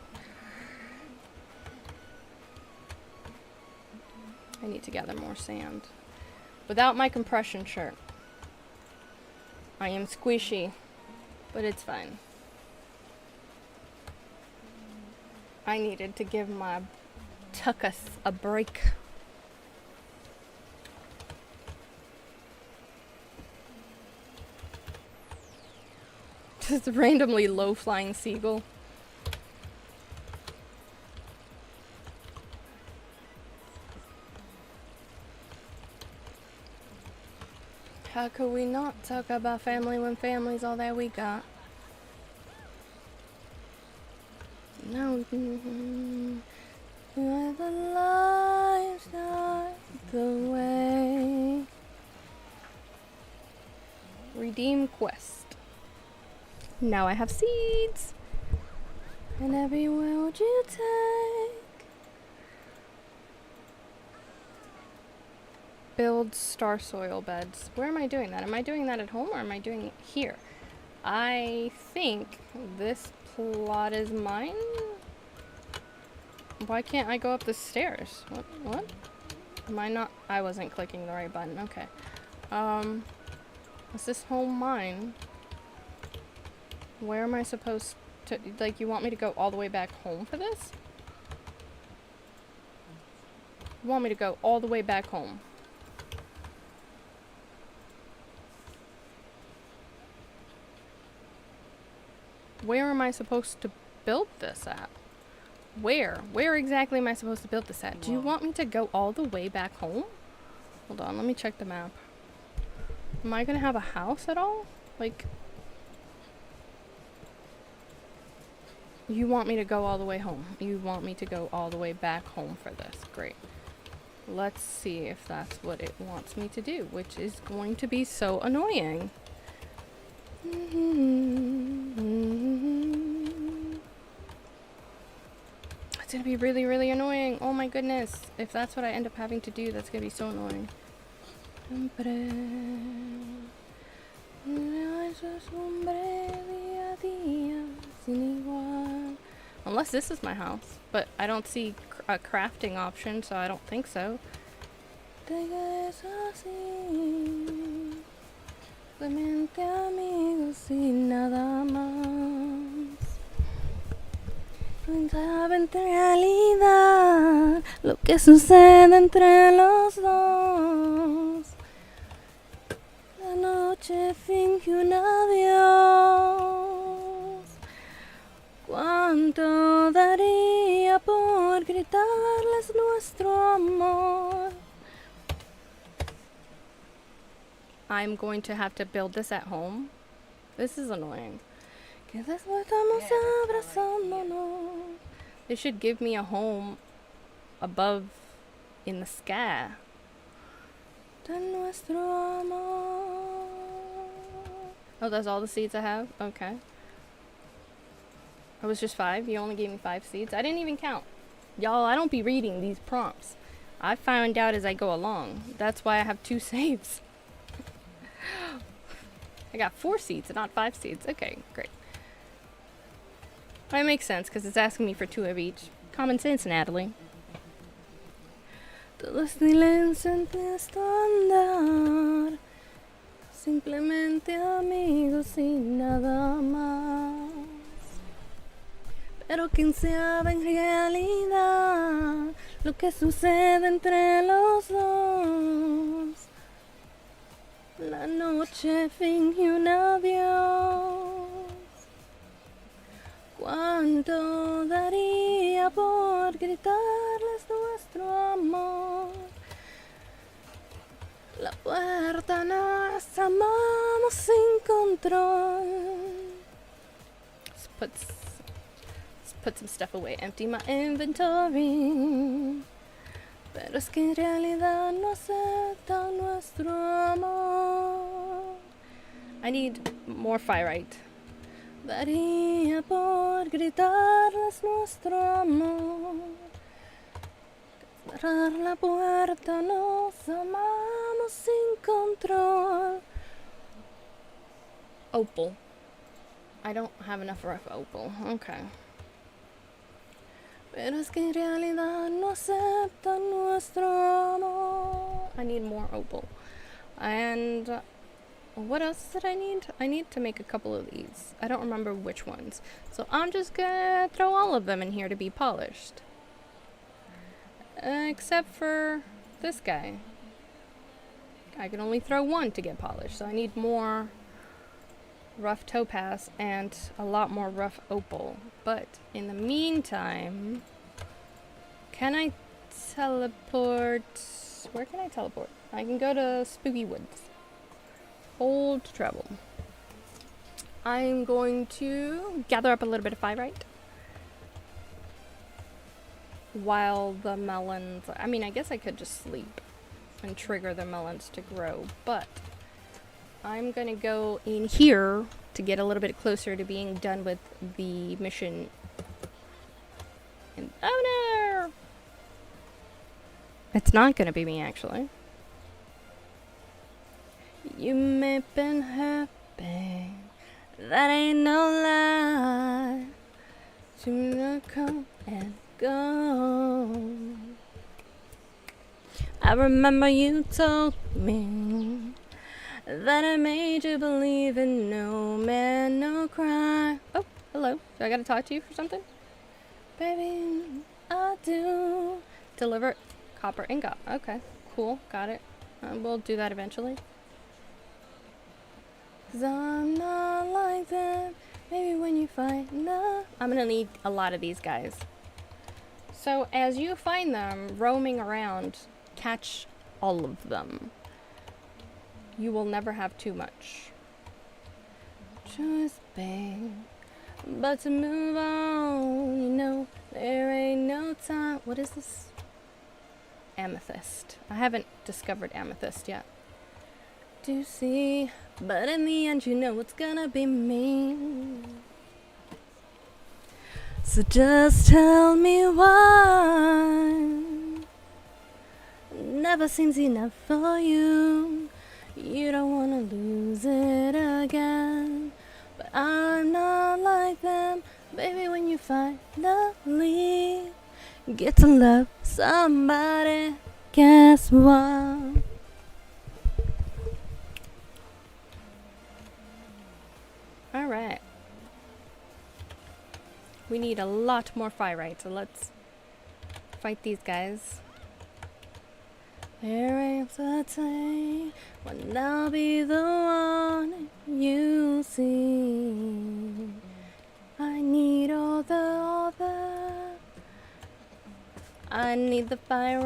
I need to gather more sand. Without my compression shirt. I am squishy, but it's fine. I needed to give my tuchus a break. Just a randomly low-flying seagull. How could we not talk about family when family's all that we got? No, where the lights start the way. Redeem quest. Now I have seeds. And everywhere would you take? Build star soil beds. Where am I doing that? Am I doing that at home or am I doing it here? I think this plot is mine. Why can't I go up the stairs? What? Am I not? I wasn't clicking the right button. Okay. Is this home mine? Where am I supposed to, like, you want me to go all the way back home for this? You want me to go all the way back home? Where am I supposed to build this at? Where? Where exactly am I supposed to build this at? Do you want me to go all the way back home? Hold on, let me check the map. Am I gonna have a house at all? Like... You want me to go all the way home. You want me to go all the way back home for this. Great. Let's see if that's what it wants me to do, which is going to be so annoying. It's gonna be really, really annoying. Oh my goodness. If that's what I end up having to do, that's gonna be so annoying. Unless this is my house. But I don't see a crafting option, so I don't think so. que es así. Simplemente amigos y nada más. No saben en realidad lo que sucede entre los dos. La noche finge un adiós. ¿Cuánto daría por gritarles nuestro amor? I'm going to have to build this at home. This is annoying. Que después estamos abrazándonos. They should give me a home above in the sky. De nuestro amor. Oh, that's all the seeds I have? Okay. It was just 5? You only gave me 5 seeds? I didn't even count. Y'all, I don't be reading these prompts. I find out as I go along. That's why I have 2 saves. I got 4 seeds, not 5 seeds. Okay, great. That makes sense, because it's asking me for 2 of each. Common sense, Natalie. Todo silencio empieza a andar. Simplemente amigos y nada más. Pero quién sabe en realidad lo que sucede entre los dos. La noche finge un adiós. ¿Cuánto daría por gritarles nuestro amor? La puerta nos amamos sin control. Let's put some stuff away. Empty my inventory. Pero es que en realidad no acepta nuestro amor. I need more firite. Daría por gritarles nuestro amor. Cerrar la puerta, nos amamos sin control. Opal. I don't have enough rough opal. Okay. Pero es que en realidad no acepta nuestro amor. I need more opal. And what else did I need? I need to make a couple of these. I don't remember which ones. So I'm just gonna throw all of them in here to be polished. Except for this guy. I can only throw 1 to get polished. So I need more rough topaz and a lot more rough opal. But in the meantime, can I teleport? Where can I teleport? I can go to Spooky Woods. Old Trouble. I'm going to gather up a little bit of firite while the melons, I mean, I guess I could just sleep and trigger the melons to grow, but I'm gonna go in here to get a little bit closer to being done with the mission. And oh no! It's not gonna be me, actually. You may have been happy, that ain't no lie. Soon come and go. I remember you told me that I made you believe in no man, no cry. Oh, hello. Do I gotta talk to you for something? Baby, I do. Deliver copper ingot. Okay, cool. Got it. We'll do that eventually. 'Cause I'm not like that. Maybe when you find love. I'm gonna need a lot of these guys. So as you find them roaming around, catch all of them. You will never have too much. Choice, babe. But to move on, you know, there ain't no time. What is this? Amethyst. I haven't discovered amethyst yet. To see, but in the end, you know it's gonna be me. So just tell me why. Never seems enough for you. You don't wanna lose it again. But I'm not like them. Baby, when you finally get to love somebody, guess what? Alright. We need a lot more fire, so let's fight these guys. There ain't a time when I'll be the one you see. I need all the I need the fire,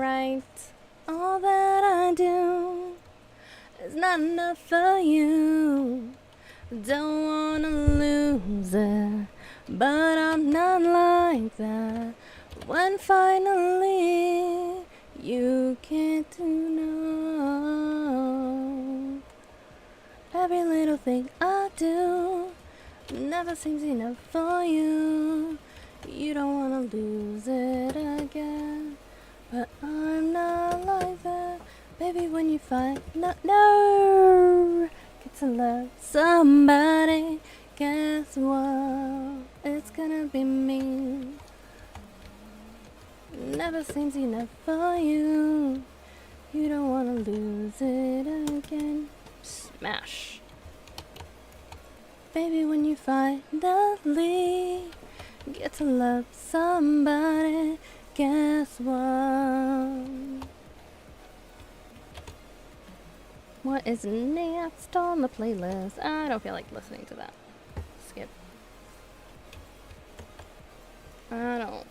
all that I do is not enough for you. Don't wanna lose it, but I'm not like that. When finally you get to know every little thing I do never seems enough for you. You don't wanna lose it again, but I'm not like that. Baby, when you find no, get to love somebody, guess what? It's gonna be me. Never seems enough for you. You don't wanna lose it again. Smash. Baby, when you finally get to love somebody, guess what? What is next on the playlist? I don't feel like listening to that. Skip. I don't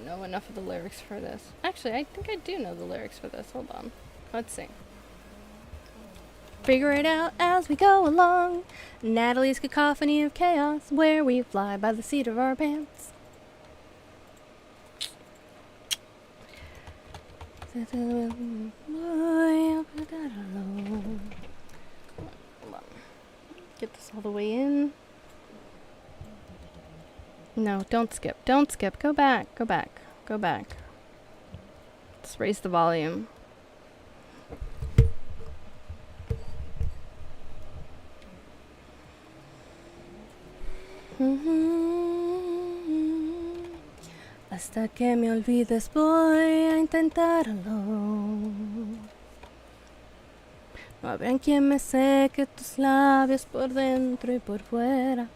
know enough of the lyrics for this. Actually, I think I do know the lyrics for this. Hold on. Let's see. Figure it out as we go along. Natalie's cacophony of chaos, where we fly by the seat of our pants. Get this all the way in. No, don't skip. Don't skip. Go back. Go back. Go back. Let's raise the volume. Hasta que me olvides voy a intentarlo. No habrá quien me seque tus labios por dentro y por fuera.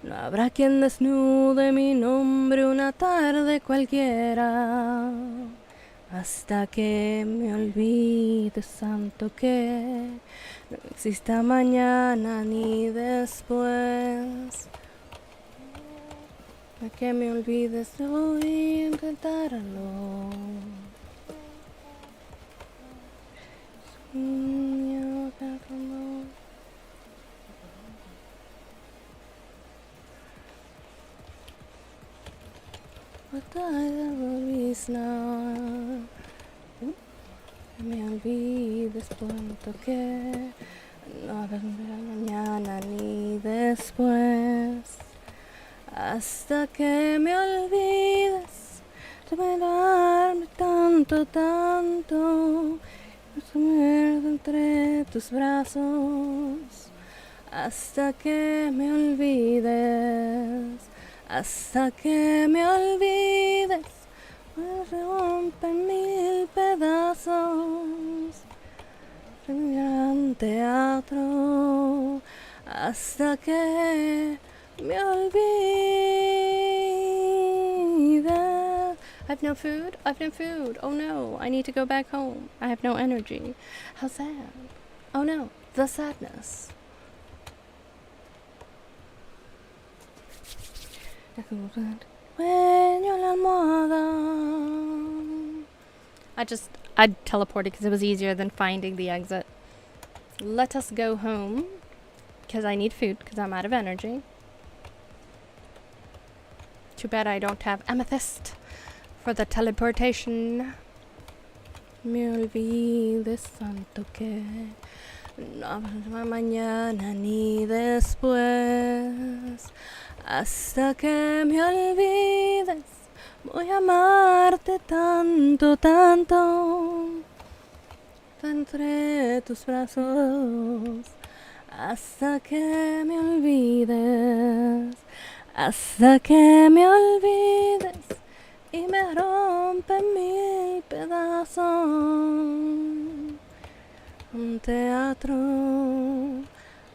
No habrá quien desnude mi nombre una tarde cualquiera. Hasta que me olvides, santo, que no exista mañana ni después. Hasta que me olvides, voy a intentarlo. What I worries now. Me olvides pronto que no habrá mañana ni después. Hasta que me olvides de mirarme tanto, tanto. Sumerjo entre tus brazos. Hasta que me olvides. Hasta que me olvides, me rompen mil pedazos. En gran teatro, hasta que me olvides. I've no food. I've no food. Oh no, I need to go back home. I have no energy. How sad. Oh no, the sadness. When la almohada. I teleported because it was easier than finding the exit. Let us go home because I need food because I'm out of energy. Too bad I don't have amethyst for the teleportation. Me olvides tanto que no habrá mañana ni después. Hasta que me olvides, voy a amarte tanto, tanto. Entre tus brazos, hasta que me olvides, hasta que me olvides. y me rompe en mil pedazos. Un teatro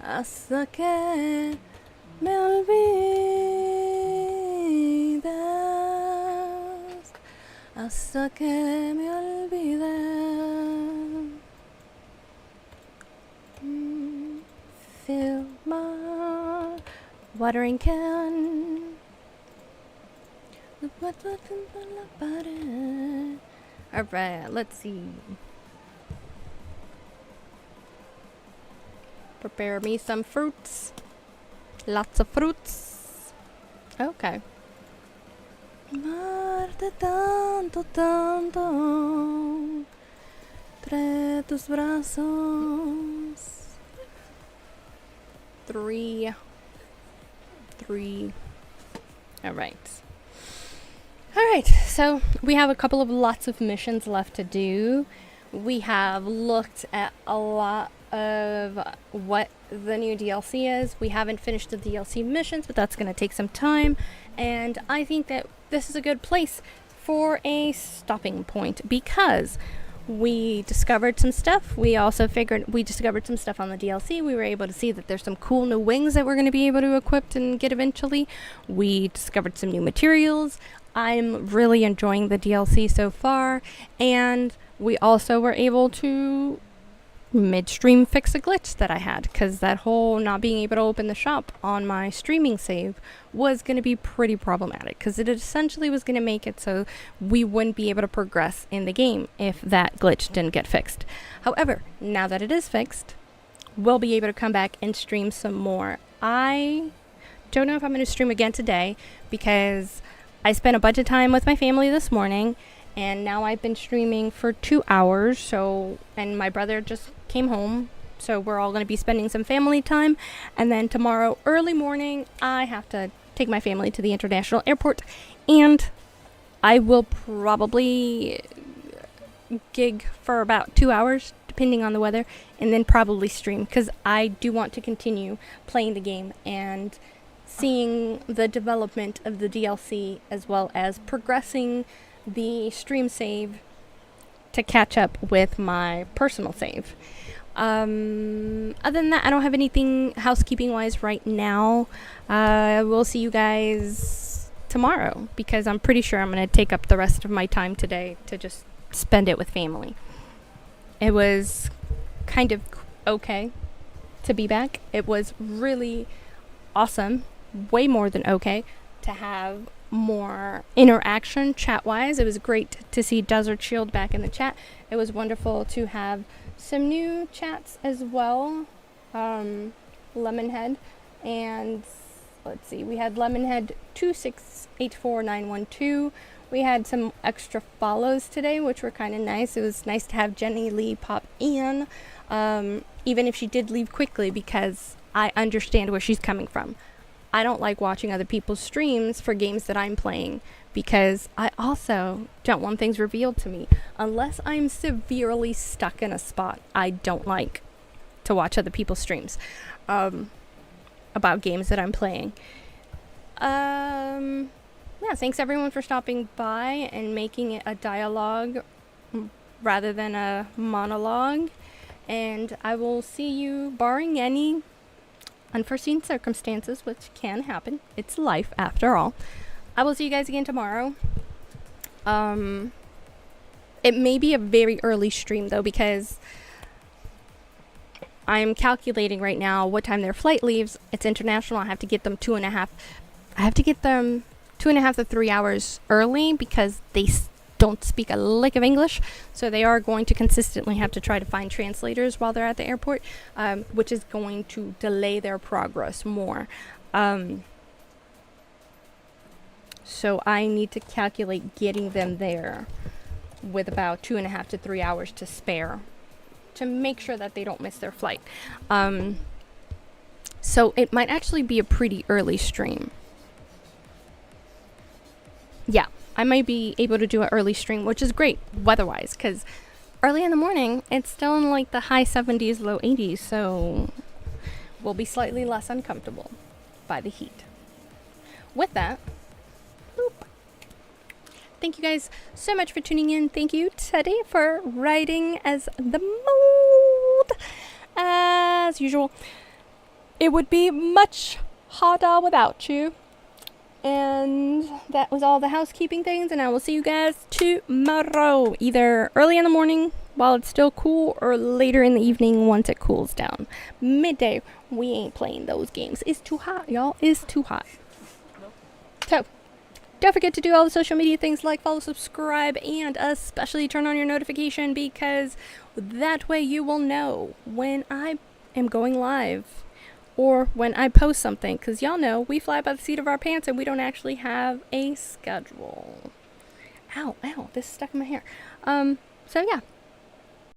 hasta que me olvides, hasta que me olvides. Fill my watering can. Alright, let's see. Prepare me some fruits. Lots of fruits. Okay. Amarte tanto, tanto. Entre tus brazos. Three. Alright. Alright, so we have a couple of lots of missions left to do. We have looked at a lot of what the new DLC is. We haven't finished the DLC missions, but that's going to take some time. And I think that this is a good place for a stopping point because we discovered some stuff. We also discovered some stuff on the DLC. We were able to see that there's some cool new wings that we're going to be able to equip and get eventually. We discovered some new materials. I'm really enjoying the DLC so far. And we also were able to midstream fix a glitch that I had, because that whole not being able to open the shop on my streaming save was going to be pretty problematic, because it essentially was going to make it so we wouldn't be able to progress in the game if that glitch didn't get fixed. However, now that it is fixed, we'll be able to come back and stream some more. I don't know if I'm going to stream again today, because I spent a bunch of time with my family this morning, and now I've been streaming for 2 hours, and my brother just came home, so we're all going to be spending some family time. And then tomorrow early morning, I have to take my family to the international airport, and I will probably gig for about 2 hours, depending on the weather, and then probably stream, because I do want to continue playing the game and seeing the development of the DLC, as well as progressing the stream save to catch up with my personal save. Other than that, I don't have anything housekeeping wise right now. We'll see you guys tomorrow, because I'm pretty sure I'm going to take up the rest of my time today to just spend it with family. It was kind of okay to be back. It was really awesome, way more than okay, to have more interaction chat-wise. It was great to see Desert Shield back in the chat. It was wonderful to have some new chats as well. Lemonhead, and let's see, we had Lemonhead 2684912. We had some extra follows today, which were kind of nice. It was nice to have Jenny Lee pop in, even if she did leave quickly, because I understand where she's coming from. I don't like watching other people's streams for games that I'm playing, because I also don't want things revealed to me. Unless I'm severely stuck in a spot, I don't like to watch other people's streams about games that I'm playing. Yeah, thanks everyone for stopping by and making it a dialogue rather than a monologue. And I will see you, barring any unforeseen circumstances, which can happen. It's life after all. I will see you guys again tomorrow. It may be a very early stream though, because I'm calculating right now what time their flight leaves. It's international. I have to get them 2.5 to 3 hours early, because they don't speak a lick of English, so they are going to consistently have to try to find translators while they're at the airport, which is going to delay their progress more. So I need to calculate getting them there with about 2.5 to 3 hours to spare, to make sure that they don't miss their flight. So it might actually be a pretty early stream. Yeah, I might be able to do an early stream, which is great weather-wise, because early in the morning, it's still in like the high 70s, low 80s, so we'll be slightly less uncomfortable by the heat. With that, boop. Thank you guys so much for tuning in. Thank you, Teddy, for writing as the mold. As usual, it would be much harder without you. And that was all the housekeeping things, and I will see you guys tomorrow, either early in the morning while it's still cool or later in the evening once it cools down. Midday, we ain't playing those games. It's too hot, y'all. It's too hot. So, don't forget to do all the social media things like follow, subscribe, and especially turn on your notification, because that way you will know when I am going live or when I post something, because y'all know we fly by the seat of our pants and we don't actually have a schedule. Ow, this is stuck in my hair. So yeah,